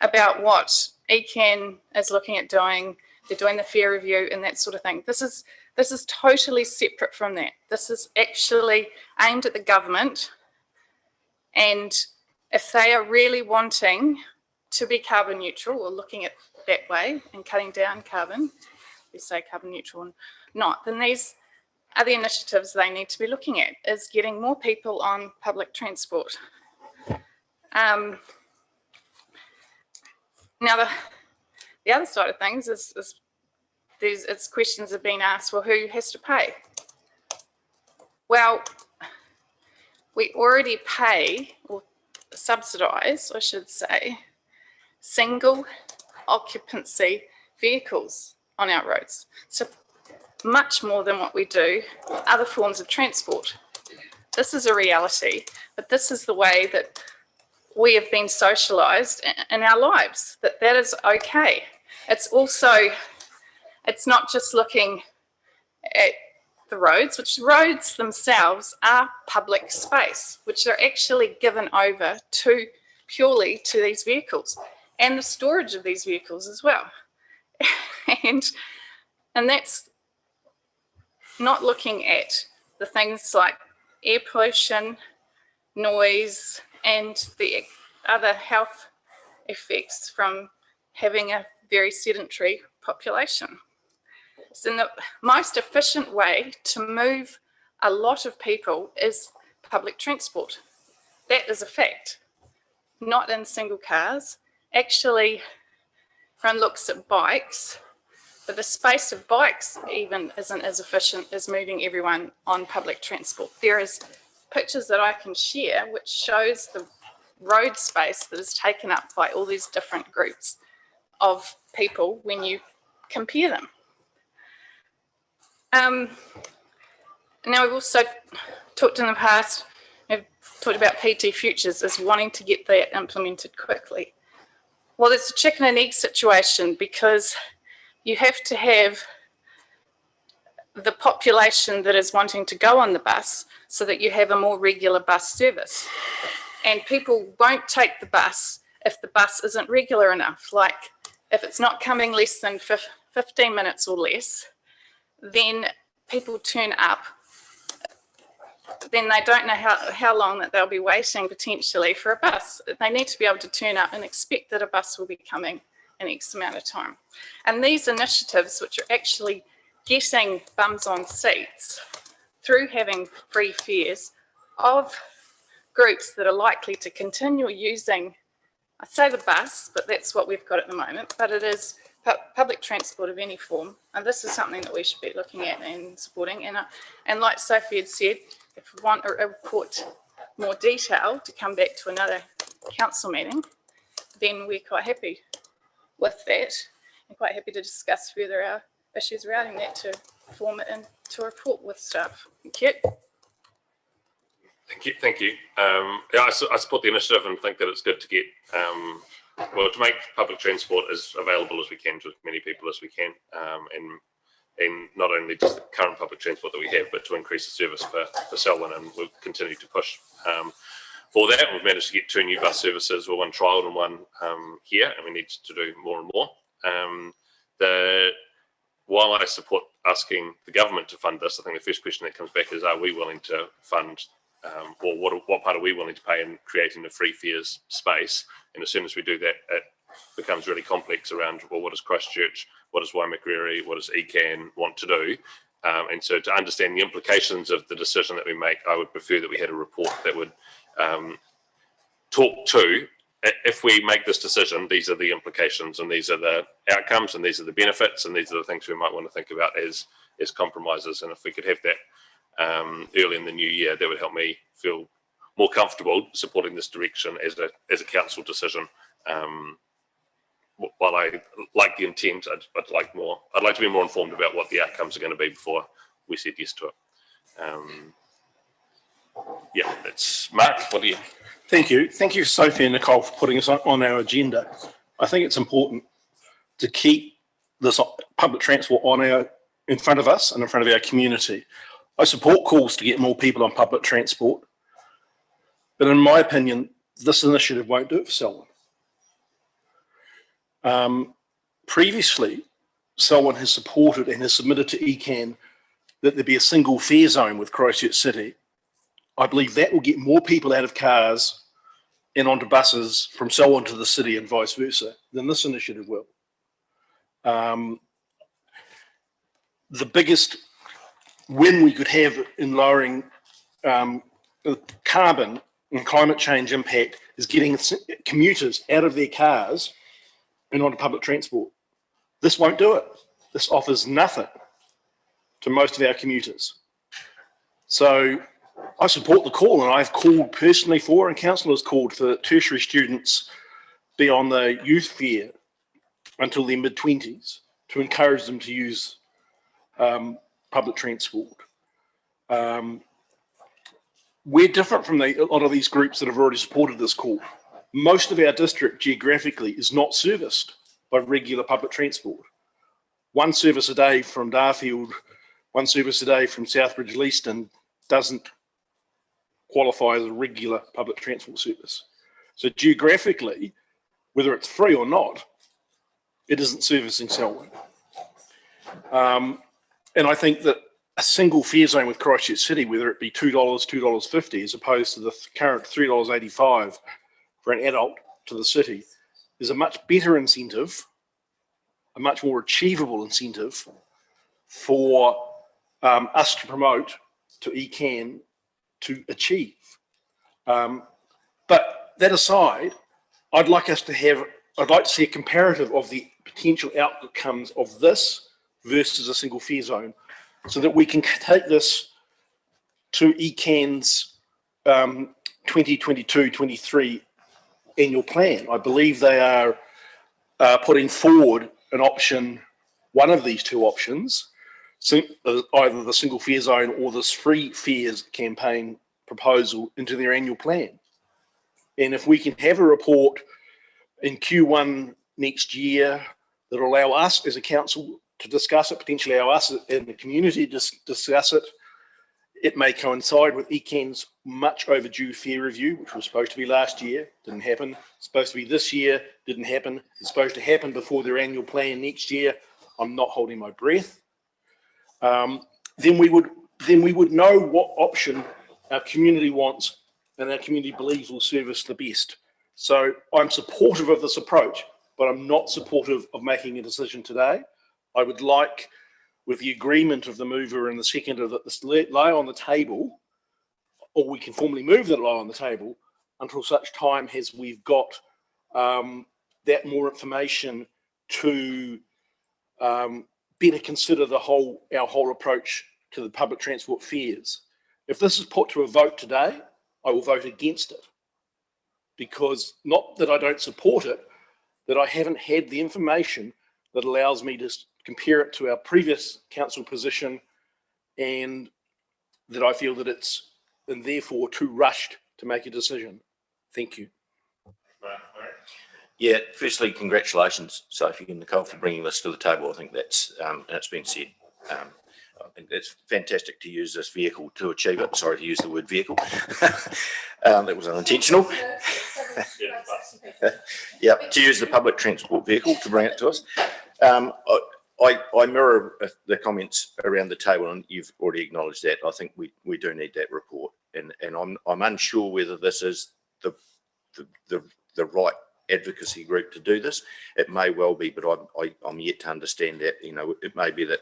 about what ECAN is looking at doing. They're doing the fare review and that sort of thing. This is totally separate from that. This is actually aimed at the government, and if they are really wanting to be carbon neutral or looking at that way and cutting down carbon, we say carbon neutral and not, then these are the initiatives they need to be looking at, is getting more people on public transport. Now, the other side of things is it's questions have been asked, well, who has to pay? Well, we already pay, or subsidise, I should say, single occupancy vehicles on our roads. So much more than what we do with other forms of transport. This is a reality, but this is the way that we have been socialised in our lives, that is okay. It's also, it's not just looking at the roads, which roads themselves are public space, which are actually given over to purely to these vehicles and the storage of these vehicles as well. and that's not looking at the things like air pollution, noise, and the other health effects from having a very sedentary population. So the most efficient way to move a lot of people is public transport. That is a fact, not in single cars. Actually, everyone looks at bikes, but the space of bikes even isn't as efficient as moving everyone on public transport. There is pictures that I can share which shows the road space that is taken up by all these different groups of people when you compare them. Now, we've also talked in the past, we've talked about PT Futures as wanting to get that implemented quickly. Well, it's a chicken and egg situation, because you have to have the population that is wanting to go on the bus so that you have a more regular bus service. And people won't take the bus if the bus isn't regular enough. Like if it's not coming less than 15 minutes or less, then people turn up. Then they don't know how long that they'll be waiting potentially for a bus. They need to be able to turn up and expect that a bus will be coming in X amount of time. And these initiatives, which are actually getting bums on seats through having free fares of groups that are likely to continue using, I say the bus, but that's what we've got at the moment, but it is public transport of any form. And this is something that we should be looking at and supporting. And like Sophie had said, if we want a report more detail to come back to another council meeting, then we're quite happy with that and quite happy to discuss further our issues surrounding that to form it into a report with staff. Thank you. Thank you. Yeah, I support the initiative and think that it's good to get, well, to make public transport as available as we can to as many people as we can, and not only just the current public transport that we have, but to increase the service for Selwyn, and we've continued to push for that. We've managed to get 2 new bus services, well, one trialled and one here, and we need to do more and more. While I support asking the government to fund this, I think the first question that comes back is, are we willing to fund, or what part are we willing to pay in creating the free fares space? And as soon as we do that, it becomes really complex around, well, what does Christchurch, what does Waimakariri, what does ECAN want to do? And so to understand the implications of the decision that we make, I would prefer that we had a report that would talk to, if we make this decision, these are the implications and these are the outcomes and these are the benefits and these are the things we might want to think about as compromises. And if we could have that early in the new year, that would help me feel more comfortable supporting this direction as a council decision. While I like the intent, I'd like to be more informed about what the outcomes are going to be before we said yes to it. Yeah, that's Mark. What do you? Thank you. Thank you, Sophie and Nicole, for putting us on our agenda. I think it's important to keep this public transport in front of us and in front of our community. I support calls to get more people on public transport, but in my opinion, this initiative won't do it for Selwyn. Previously, Selwyn has supported and has submitted to ECAN that there be a single fare zone with Christchurch City. I believe that will get more people out of cars and onto buses from Selwyn to the city and vice versa than this initiative will. The biggest win we could have in lowering carbon and climate change impact is getting commuters out of their cars and onto public transport. This won't do it. This offers nothing to most of our commuters. So I support the call, and I've called personally for, and councillors called for tertiary students be on the youth fare until their mid-20s to encourage them to use public transport. We're different from a lot of these groups that have already supported this call. Most of our district geographically is not serviced by regular public transport. One service a day from Darfield, one service a day from Southbridge Leaston doesn't qualify as a regular public transport service. So geographically, whether it's free or not, it isn't servicing Selwyn. And I think that a single fare zone with Christchurch City, whether it be $2, $2.50, as opposed to the current $3.85 for an adult to the city, is a much better incentive, a much more achievable incentive for us to promote, to ECAN, to achieve. But that aside, I'd like to see a comparative of the potential outcomes of this versus a single fare zone, so that we can take this to ECAN's 2022-23 annual plan. I believe they are putting forward an option, one of these two options, either the single fare zone or this free fares campaign proposal, into their annual plan. And if we can have a report in Q1 next year that will allow us as a council to discuss it, potentially allow us in the community to discuss it, it may coincide with ECAN's much overdue fare review, which was supposed to be last year, didn't happen. It's supposed to be this year, didn't happen. It's supposed to happen before their annual plan next year. I'm not holding my breath. Then we would know what option our community wants and our community believes will serve us the best. So I'm supportive of this approach, but I'm not supportive of making a decision today. I would like, with the agreement of the mover and the seconder, that this lie on the table, or we can formally move that lie on the table until such time as we've got that more information to better consider our whole approach to the public transport fares. If this is put to a vote today, I will vote against it, because not that I don't support it, that I haven't had the information that allows me to compare it to our previous council position, and that I feel that it's, and therefore, too rushed to make a decision. Thank you. Yeah, firstly, congratulations, Sophie and Nicole, for bringing this to the table. I think that's been said. I think that's fantastic to use this vehicle to achieve it. Sorry to use the word vehicle. That was unintentional. Yep, to use the public transport vehicle to bring it to us. I mirror the comments around the table, and you've already acknowledged that. I think we do need that report, and I'm unsure whether this is the right advocacy group to do this. It may well be, but I'm yet to understand that. You know, it may be that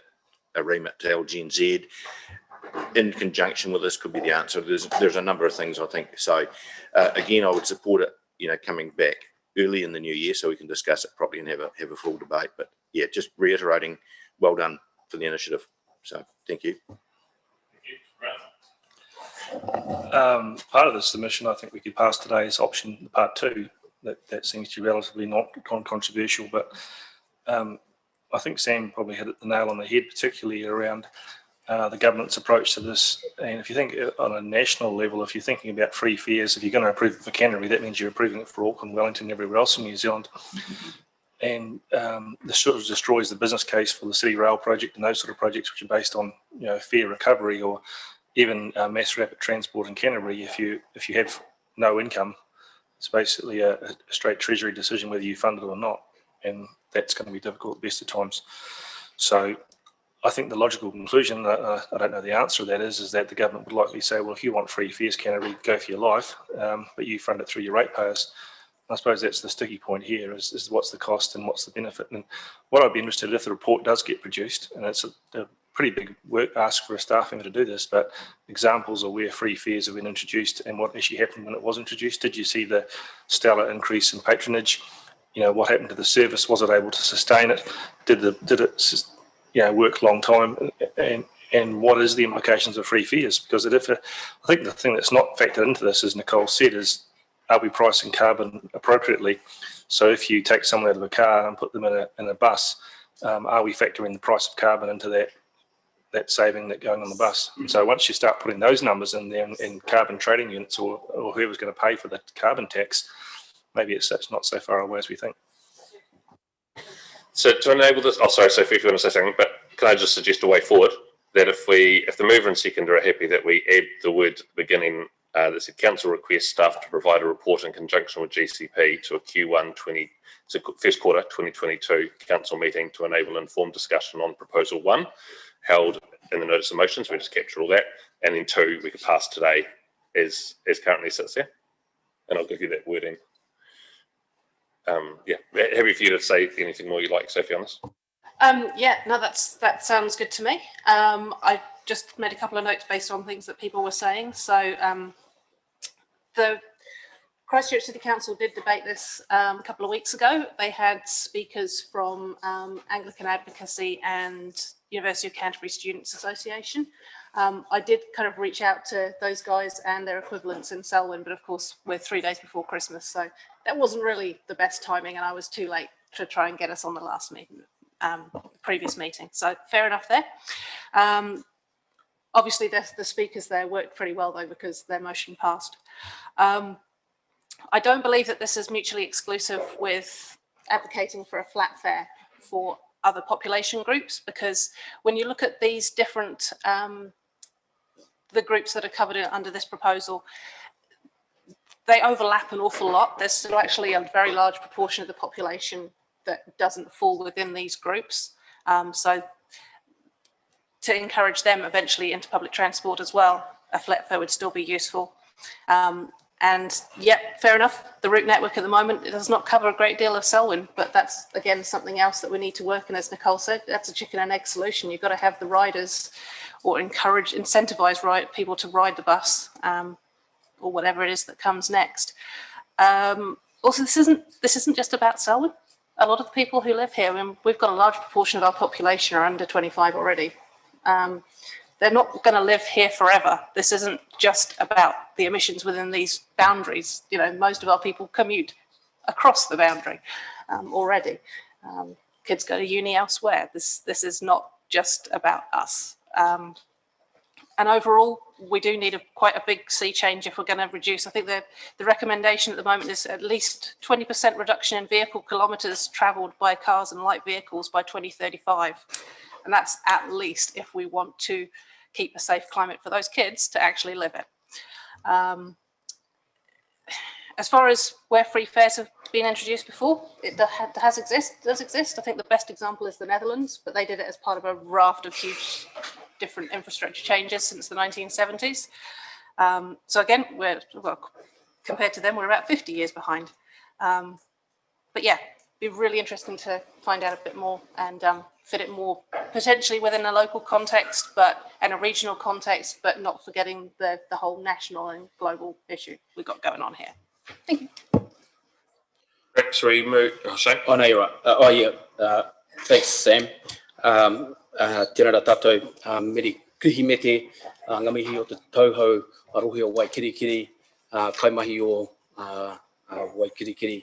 a remit to LGNZ in conjunction with this could be the answer. There's a number of things I think. So again, I would support it, you know, coming back early in the new year so we can discuss it properly and have a full debate. But yeah, just reiterating, well done for the initiative. So thank you. Part of the submission, I think we could pass today is option part 2. That seems to be relatively not controversial, but I think Sam probably hit the nail on the head, particularly around the government's approach to this. And if you think on a national level, if you're thinking about free fares, if you're going to approve it for Canterbury, that means you're approving it for Auckland, Wellington, everywhere else in New Zealand. And this sort of destroys the business case for the City Rail project and those sort of projects which are based on, you know, fare recovery or even mass rapid transport in Canterbury. If you have no income, it's basically a straight Treasury decision whether you fund it or not, and that's going to be difficult at best of times. So I think the logical conclusion, I don't know the answer to that, is that the government would likely say, well, if you want free fares, Canterbury, go for your life, but you fund it through your ratepayers. I suppose that's the sticky point here is what's the cost and what's the benefit. And what I'd be interested in if the report does get produced, and it's a pretty big work ask for a staff member to do this, but examples of where free fares have been introduced and what actually happened when it was introduced. Did you see the stellar increase in patronage? You know, what happened to the service? Was it able to sustain it? Did it work a long time? And what is the implications of free fares? Because I think the thing that's not factored into this, as Nicole said, is are we pricing carbon appropriately? So if you take someone out of a car and put them in a bus, are we factoring the price of carbon into that saving that going on the bus? And so once you start putting those numbers in there in carbon trading units or whoever's going to pay for the carbon tax, maybe it's not so far away as we think. So to enable this, oh, sorry, Sophie, if you want to say something, but can I just suggest a way forward that if the mover and seconder are happy that we add the word beginning that said council requests staff to provide a report in conjunction with GCP to a first quarter 2022 council meeting to enable informed discussion on proposal 1 held in the notice of motion, so we just capture all that, and then 2 we could pass today as currently sits there, and I'll give you that wording. Happy for you to say anything more you'd like, Sophie, on this. Yeah, no, that sounds good to me. I just made a couple of notes based on things that people were saying. So the Christchurch City Council did debate this a couple of weeks ago. They had speakers from Anglican Advocacy and University of Canterbury Students Association. I did kind of reach out to those guys and their equivalents in Selwyn, but of course we're 3 days before Christmas, so that wasn't really the best timing, and I was too late to try and get us on the last meeting, previous meeting. So fair enough there. Obviously, the speakers there worked pretty well though because their motion passed. I don't believe that this is mutually exclusive with advocating for a flat fare for other population groups, because when you look at these different the groups that are covered under this proposal, they overlap an awful lot. There's still actually a very large proportion of the population that doesn't fall within these groups. So to encourage them eventually into public transport as well, a flat fare would still be useful. And yep, fair enough. The route network at the moment, it does not cover a great deal of Selwyn, but that's again something else that we need to work. And as Nicole said, that's a chicken and egg solution. You've got to have the riders or incentivize people to ride the bus or whatever it is that comes next. Also, this isn't just about Selwyn. A lot of the people who live here, I mean, we've got a large proportion of our population are under 25 already. They're not going to live here forever. This isn't just about the emissions within these boundaries. You know, most of our people commute across the boundary already. Kids go to uni elsewhere. This is not just about us. And overall, we do need quite a big sea change if we're going to reduce. I think the recommendation at the moment is at least 20% reduction in vehicle kilometres travelled by cars and light vehicles by 2035. And that's at least if we want to keep a safe climate for those kids to actually live it. As far as where free fares have been introduced before, it does exist. I think the best example is the Netherlands, but they did it as part of a raft of huge different infrastructure changes since the 1970s. So again, compared to them, we're about 50 years behind. But yeah, be really interesting to find out a bit more and fit it more potentially within a local context, and a regional context, but not forgetting the whole national and global issue we've got going on here. Thank you. Right, so we move. Oh, Shane. Oh, no, you're right. Thanks, Sam. Tēnā rā tātou, meri kuhi me te ngamihi o te tauhou arohi o Waikirikiri, kaimahi o Waikirikiri.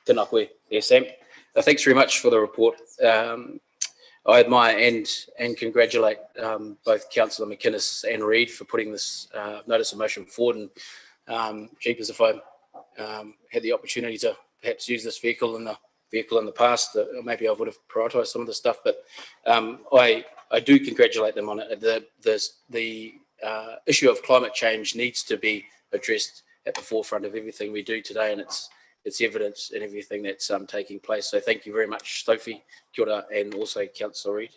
Tēnā koe, Sam. Thanks very much for the report. I admire and congratulate both Councillor McInnes and Reid for putting this notice of motion forward. And jeepers, if I had the opportunity to perhaps use this vehicle in the past, maybe I would have prioritised some of the stuff. But I do congratulate them on it. The issue of climate change needs to be addressed at the forefront of everything we do today, and it's evidence in everything that's taking place. So thank you very much, Sophie, kia ora, and also Councillor Reid.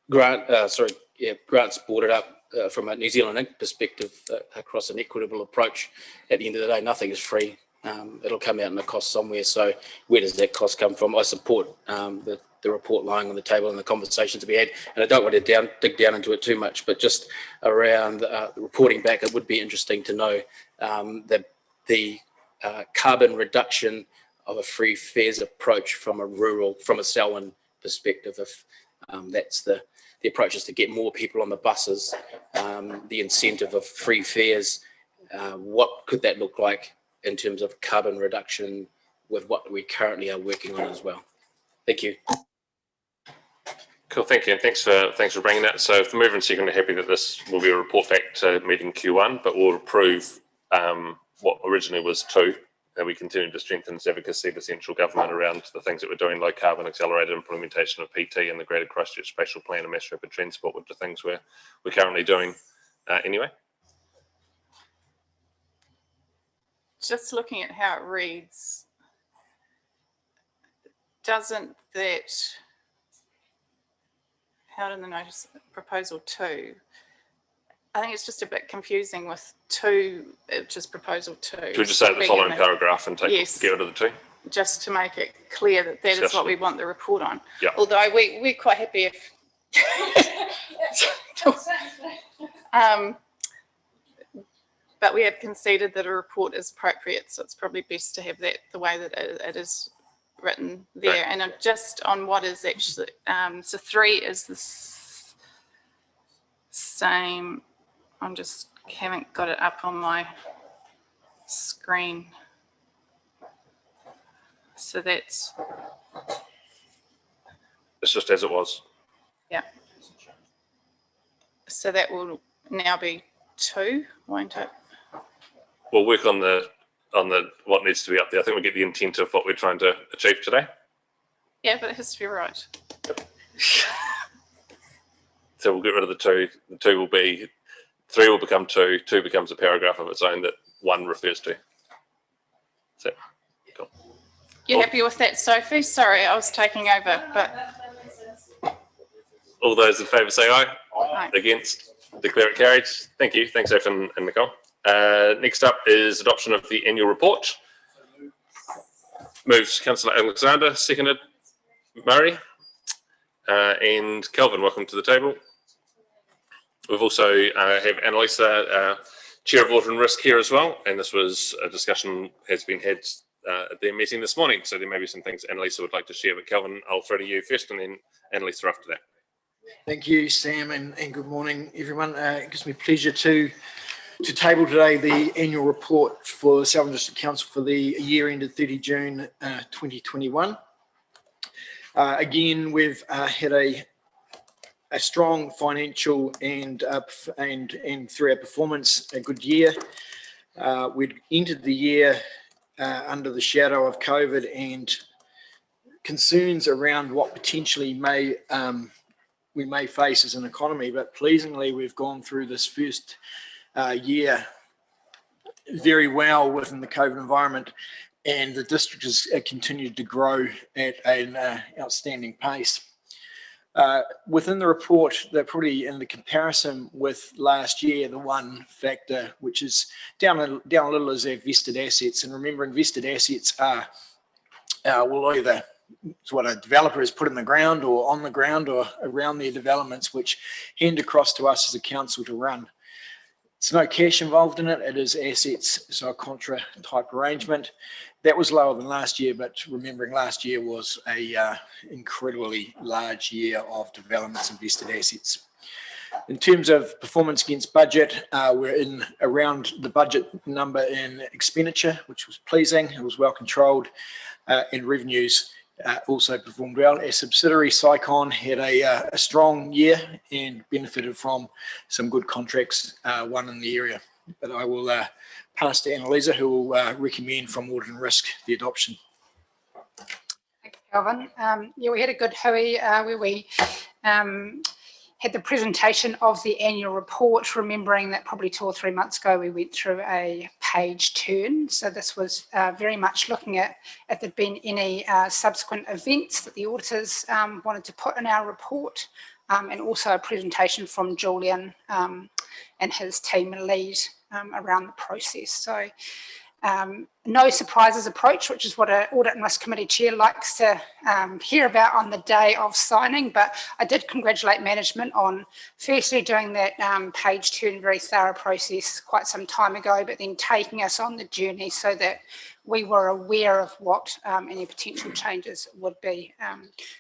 Grant's brought it up from a New Zealand Inc. perspective across an equitable approach. At the end of the day, nothing is free. It'll come out in a cost somewhere. So where does that cost come from? I support the report lying on the table and the conversations to be had. And I don't want to dig down into it too much, but just around reporting back, it would be interesting to know the carbon reduction of a free fares approach from a Selwyn perspective. If that's the approach is to get more people on the buses, the incentive of free fares, what could that look like in terms of carbon reduction with what we currently are working on as well? Thank you. Cool, thank you, and thanks for bringing that. So if the mover and second are happy that this will be a report back to meeting Q1, but we'll approve what originally was 2, and we continue to strengthen its advocacy of the central government around the things that we're doing, low carbon, accelerated implementation of PT and the Greater Christchurch Spatial Plan and Mass Rapid Transport, with the things we're currently doing anyway. Just looking at how it reads, doesn't that, out in the notice proposal 2, I think it's just a bit confusing with 2, just proposal 2. Could we just say the following paragraph and get rid of the 2? Just to make it clear that is what we want the report on. Yeah. Although we're quite happy if but we have conceded that a report is appropriate, so it's probably best to have that the way that it is written there. Right. And just on what is actually, so 3 is the same. I'm just haven't got it up on my screen. So that's. It's just as it was. Yeah. So that will now be 2, won't it? We'll work on the what needs to be up there. I think we get the intent of what we're trying to achieve today. Yeah, but it has to be right. So we'll get rid of the 2. The 2 will be 3 will become 2. 2 becomes a paragraph of its own that 1 refers to. So cool. You happy with that, Sophie? Sorry, I was taking over, but All those in favour say aye. Aye. Against, declare it carried. Thank you. Thanks, Soph and Nicole. Next up is adoption of the annual report. Moves Councillor Alexander, seconded Murray. And Kelvin, welcome to the table. We've also have Annalisa, Chair of Audit and Risk here as well, and this was a discussion has been had at their meeting this morning, so there may be some things Annalisa would like to share, but Kelvin, I'll throw to you first and then Annalisa after that. Thank you, Sam, and good morning, everyone. It gives me pleasure to table today the annual report for the Southern District Council for the year ended 30 June 2021. Again, we've had a strong financial and through our performance, a good year. We'd entered the year under the shadow of COVID and concerns around what potentially we may face as an economy, but pleasingly we've gone through this first year very well within the COVID environment, and the district has continued to grow at an outstanding pace. Within the report, they're probably in the comparison with last year, the one factor which is down a little is their vested assets. And remember, invested assets are will either it's what a developer has put in the ground or on the ground or around their developments, which hand across to us as a council to run. It's no cash involved in it. It is assets, so a contra type arrangement. That was lower than last year, but remembering last year was a incredibly large year of developments and invested assets. In terms of performance against budget, we're in around the budget number in expenditure, which was pleasing. It was well controlled, and revenues also performed well. Our subsidiary Sycon had a strong year and benefited from some good contracts won in the area. But I will pass to Annalisa, who will recommend from Audit and Risk the adoption. Thanks, Calvin. Yeah, we had a good hui where we had the presentation of the annual report, remembering that probably 2 or 3 months ago we went through a page turn. So this was very much looking at if there'd been any subsequent events that the auditors wanted to put in our report, and also a presentation from Julian and his team lead around the process. So no surprises approach, which is what an Audit and Risk Committee chair likes to hear about on the day of signing. But I did congratulate management on firstly doing that page turn, very thorough process quite some time ago, but then taking us on the journey so that we were aware of what any potential changes would be.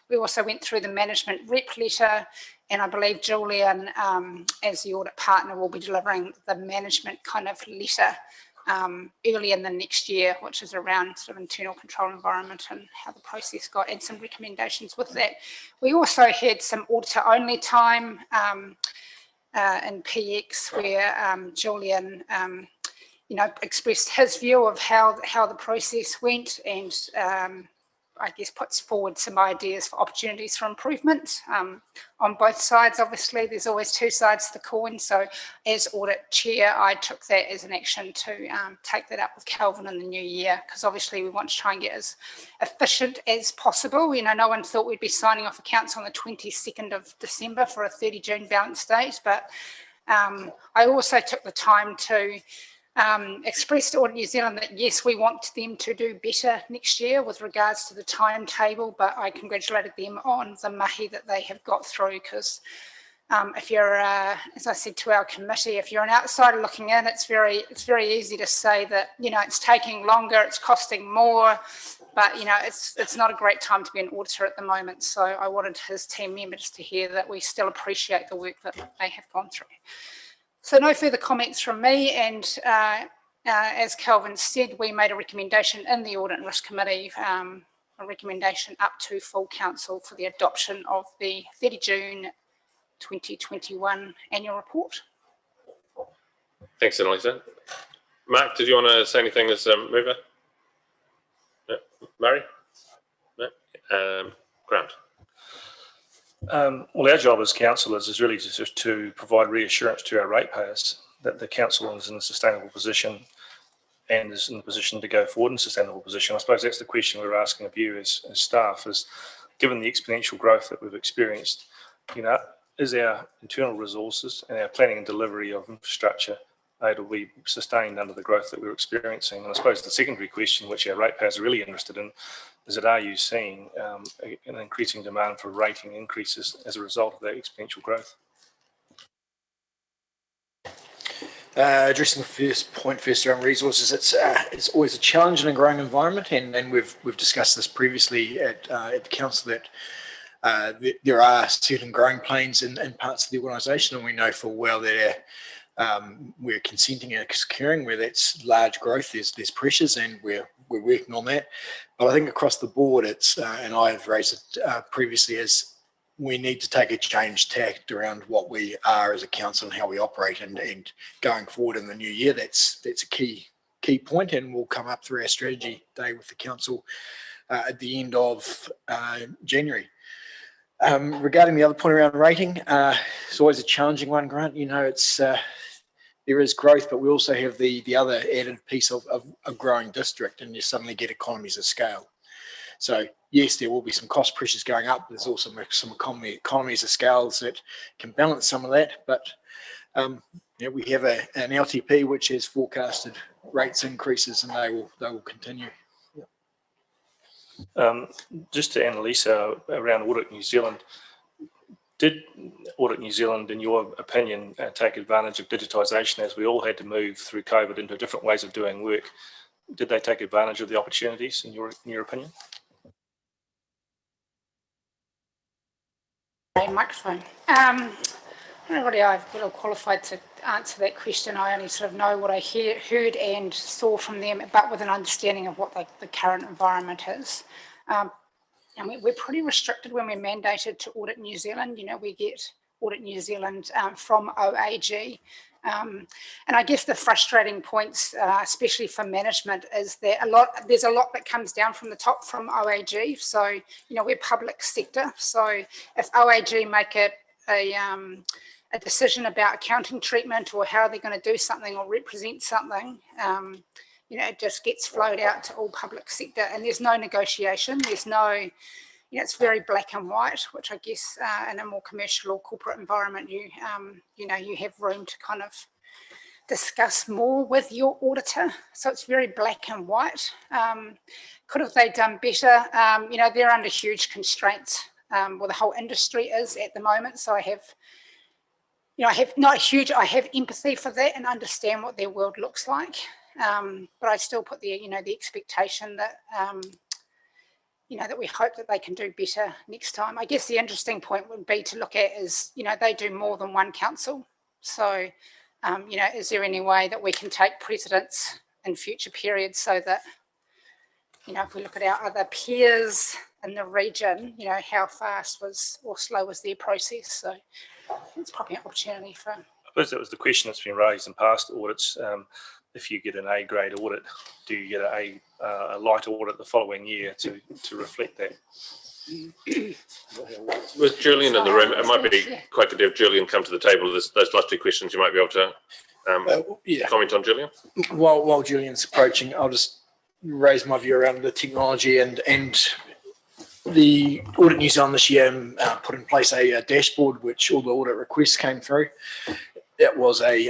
We also went through the management rep letter, and I believe Julian, as the audit partner, will be delivering the management kind of letter early in the next year, which is around sort of internal control environment and how the process got, and some recommendations with that. We also had some auditor only time in PX where Julian expressed his view of how the process went, and I guess puts forward some ideas for opportunities for improvement on both sides. Obviously, there's always two sides to the coin. So as audit chair, I took that as an action to take that up with Calvin in the new year, because obviously we want to try and get as efficient as possible. No one thought we'd be signing off accounts on the 22nd of December for a 30 June balance date, but I also took the time to expressed to Audit New Zealand that yes, we want them to do better next year with regards to the timetable, but I congratulated them on the mahi that they have got through, because if you're, as I said to our committee, if you're an outsider looking in, it's very easy to say that it's taking longer, it's costing more, but it's not a great time to be an auditor at the moment. So I wanted his team members to hear that we still appreciate the work that they have gone through. So no further comments from me, and as Calvin said, we made a recommendation in the Audit and Risk Committee, a recommendation up to full council for the adoption of the 30 June 2021 annual report. Thanks, Annalisa. Mark, did you want to say anything as a mover? No. Murray? No? Grant? Well, our job as councillors is really just to provide reassurance to our ratepayers that the council is in a sustainable position and is in a position to go forward in a sustainable position. I suppose that's the question we're asking of you as staff, is given the exponential growth that we've experienced, is our internal resources and our planning and delivery of infrastructure able to be sustained under the growth that we're experiencing? And I suppose the secondary question, which our ratepayers are really interested in, is that are you seeing an increasing demand for rating increases as a result of that exponential growth? Addressing the first point first around resources, it's always a challenge in a growing environment, and we've discussed this previously at the council that there are certain growing pains in parts of the organisation, and we know full well that we're consenting and securing where that's large growth. There's pressures, and we're working on that. But I think across the board, it's and I've raised it previously, as we need to take a change tact around what we are as a council and how we operate, and going forward in the new year, that's a key point, and will come up through our strategy day with the council at the end of January. Regarding the other point around rating, it's always a challenging one, Grant. It's there is growth, but we also have the other added piece of a growing district, and you suddenly get economies of scale. So yes, there will be some cost pressures going up. There's also some economies of scales that can balance some of that. But we have an LTP which has forecasted rates increases, and they will continue. Just to Annalisa around Audit New Zealand, did Audit New Zealand, in your opinion, take advantage of digitisation as we all had to move through COVID into different ways of doing work? Did they take advantage of the opportunities in your opinion? Microphone. I'm not really well qualified to answer that question. I only sort of know what I heard and saw from them, but with an understanding of what the current environment is. And we're pretty restricted when we're mandated to Audit New Zealand. We get Audit New Zealand from OAG. And I guess the frustrating points, especially for management, is that there's a lot that comes down from the top from OAG. So, we're public sector. So if OAG make a decision about accounting treatment or how they're going to do something or represent something, it just gets flowed out to all public sector, and there's no negotiation. There's no, it's very black and white, which I guess in a more commercial or corporate environment, you have room to kind of discuss more with your auditor. So it's very black and white. Could have they done better? They're under huge constraints. Well, the whole industry is at the moment. So I have empathy for that and understand what their world looks like. But I still put the expectation that, that we hope that they can do better next time. I guess the interesting point would be to look at is, they do more than one council. So, is there any way that we can take precedence in future periods so that, if we look at our other peers in the region, how fast or slow was their process? So it's probably an opportunity for... I suppose that was the question that's been raised in past audits. If you get an A grade audit, do you get a light audit the following year to reflect that? With Julian in the room, it might be quite good to have Julian come to the table with those last two questions. You might be able to comment on, Julian. While Julian's approaching, I'll just raise my view around the technology and the Audit New Zealand this year put in place a dashboard which all the audit requests came through. It was I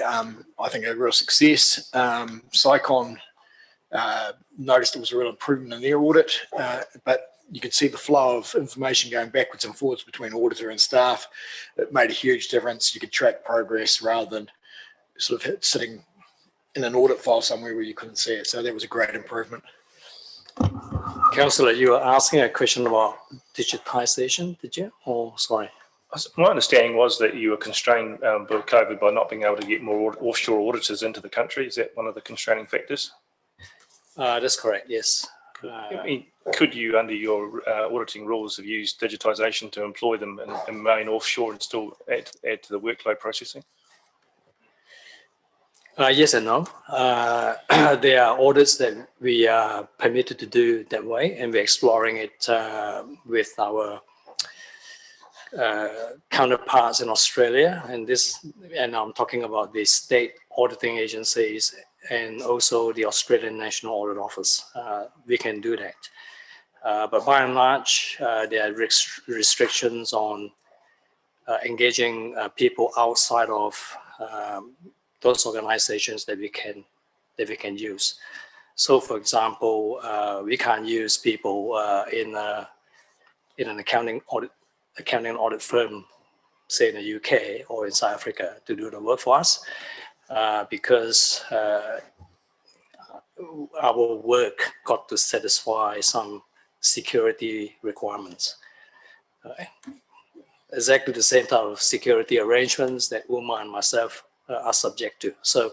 think a real success. Cycon noticed it was a real improvement in their audit, but you could see the flow of information going backwards and forwards between auditor and staff. It made a huge difference. You could track progress rather than sort of sitting in an audit file somewhere where you couldn't see it. So that was a great improvement. Councillor, you were asking a question about digitisation, did you? Oh, sorry. My understanding was that you were constrained by COVID by not being able to get more offshore auditors into the country. Is that one of the constraining factors? That's correct, yes. Could you, under your auditing rules, have used digitisation to employ them and remain offshore and still add to the workload processing? Yes and no. There are audits that we are permitted to do that way, and we're exploring it with our counterparts in Australia, and I'm talking about the state auditing agencies and also the Australian National Audit Office. We can do that, but by and large, there are restrictions on engaging people outside of those organizations that we can use. So, for example, we can't use people in an accounting audit firm, say in the UK or in South Africa, to do the work for us, because our work got to satisfy some security requirements. Exactly the same type of security arrangements that Uma and myself are subject to. So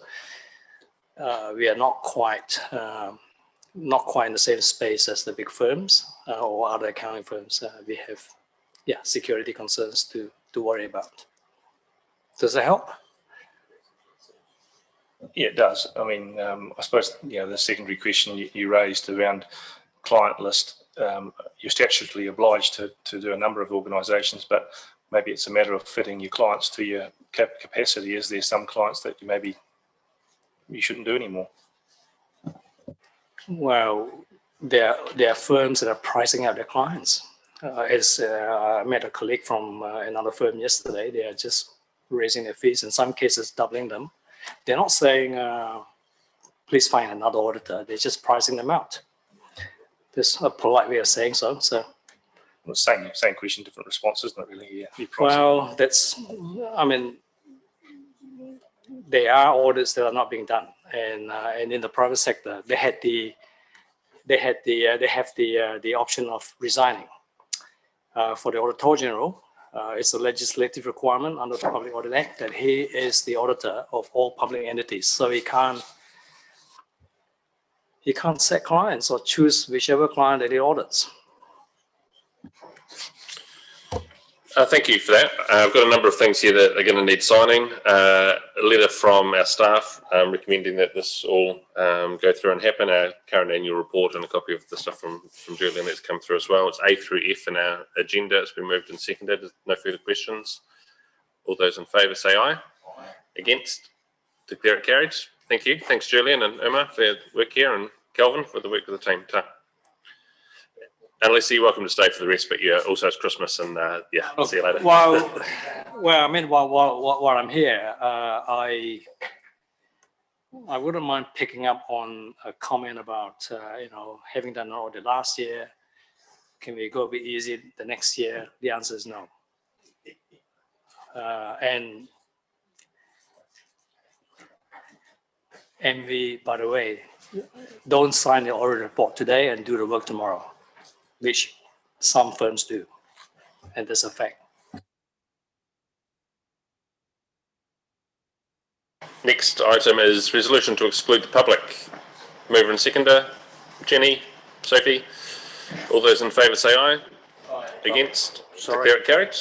we are not quite in the same space as the big firms or other accounting firms. We have security concerns to worry about. Does that help? Yeah, it does. I mean, I suppose the secondary question you raised around client list, you're statutorily obliged to do a number of organisations, but maybe it's a matter of fitting your clients to your capacity. Is there some clients that you shouldn't do anymore? Well, there are firms that are pricing out their clients. I met a colleague from another firm yesterday. They are just raising their fees, in some cases doubling them. They're not saying, please find another auditor. They're just pricing them out. There's a polite way of saying so. So, Well, same question, different responses, not really. Yeah. well, I mean, there are audits that are not being done, and in the private sector, they have the option of resigning. For the Auditor General, it's a legislative requirement under the Public Audit Act that he is the auditor of all public entities. So he can't set clients or choose whichever client that he audits. Thank you for that. I've got a number of things here that are going to need signing. A letter from our staff recommending that this all go through and happen. Our current annual report and a copy of the stuff from Julian that's come through as well. It's A through F in our agenda. It's been moved and seconded. No further questions. All those in favour say aye. Against? Declare it carried. Thank you. Thanks, Julian and Uma, for your work here, and Kelvin for the work of the team. Annalisa, you're welcome to stay for the rest, but also it's Christmas, and yeah, see you later. Well, I mean, while I'm here, I wouldn't mind picking up on a comment about having done an audit last year. Can we go a bit easy the next year? The answer is no. And we, by the way, don't sign the audit report today and do the work tomorrow, which some firms do, and that's a fact. Next item is resolution to exclude the public. Mover and seconder, Jenny, Sophie. All those in favour say aye. Against? Sorry. Declare it carried.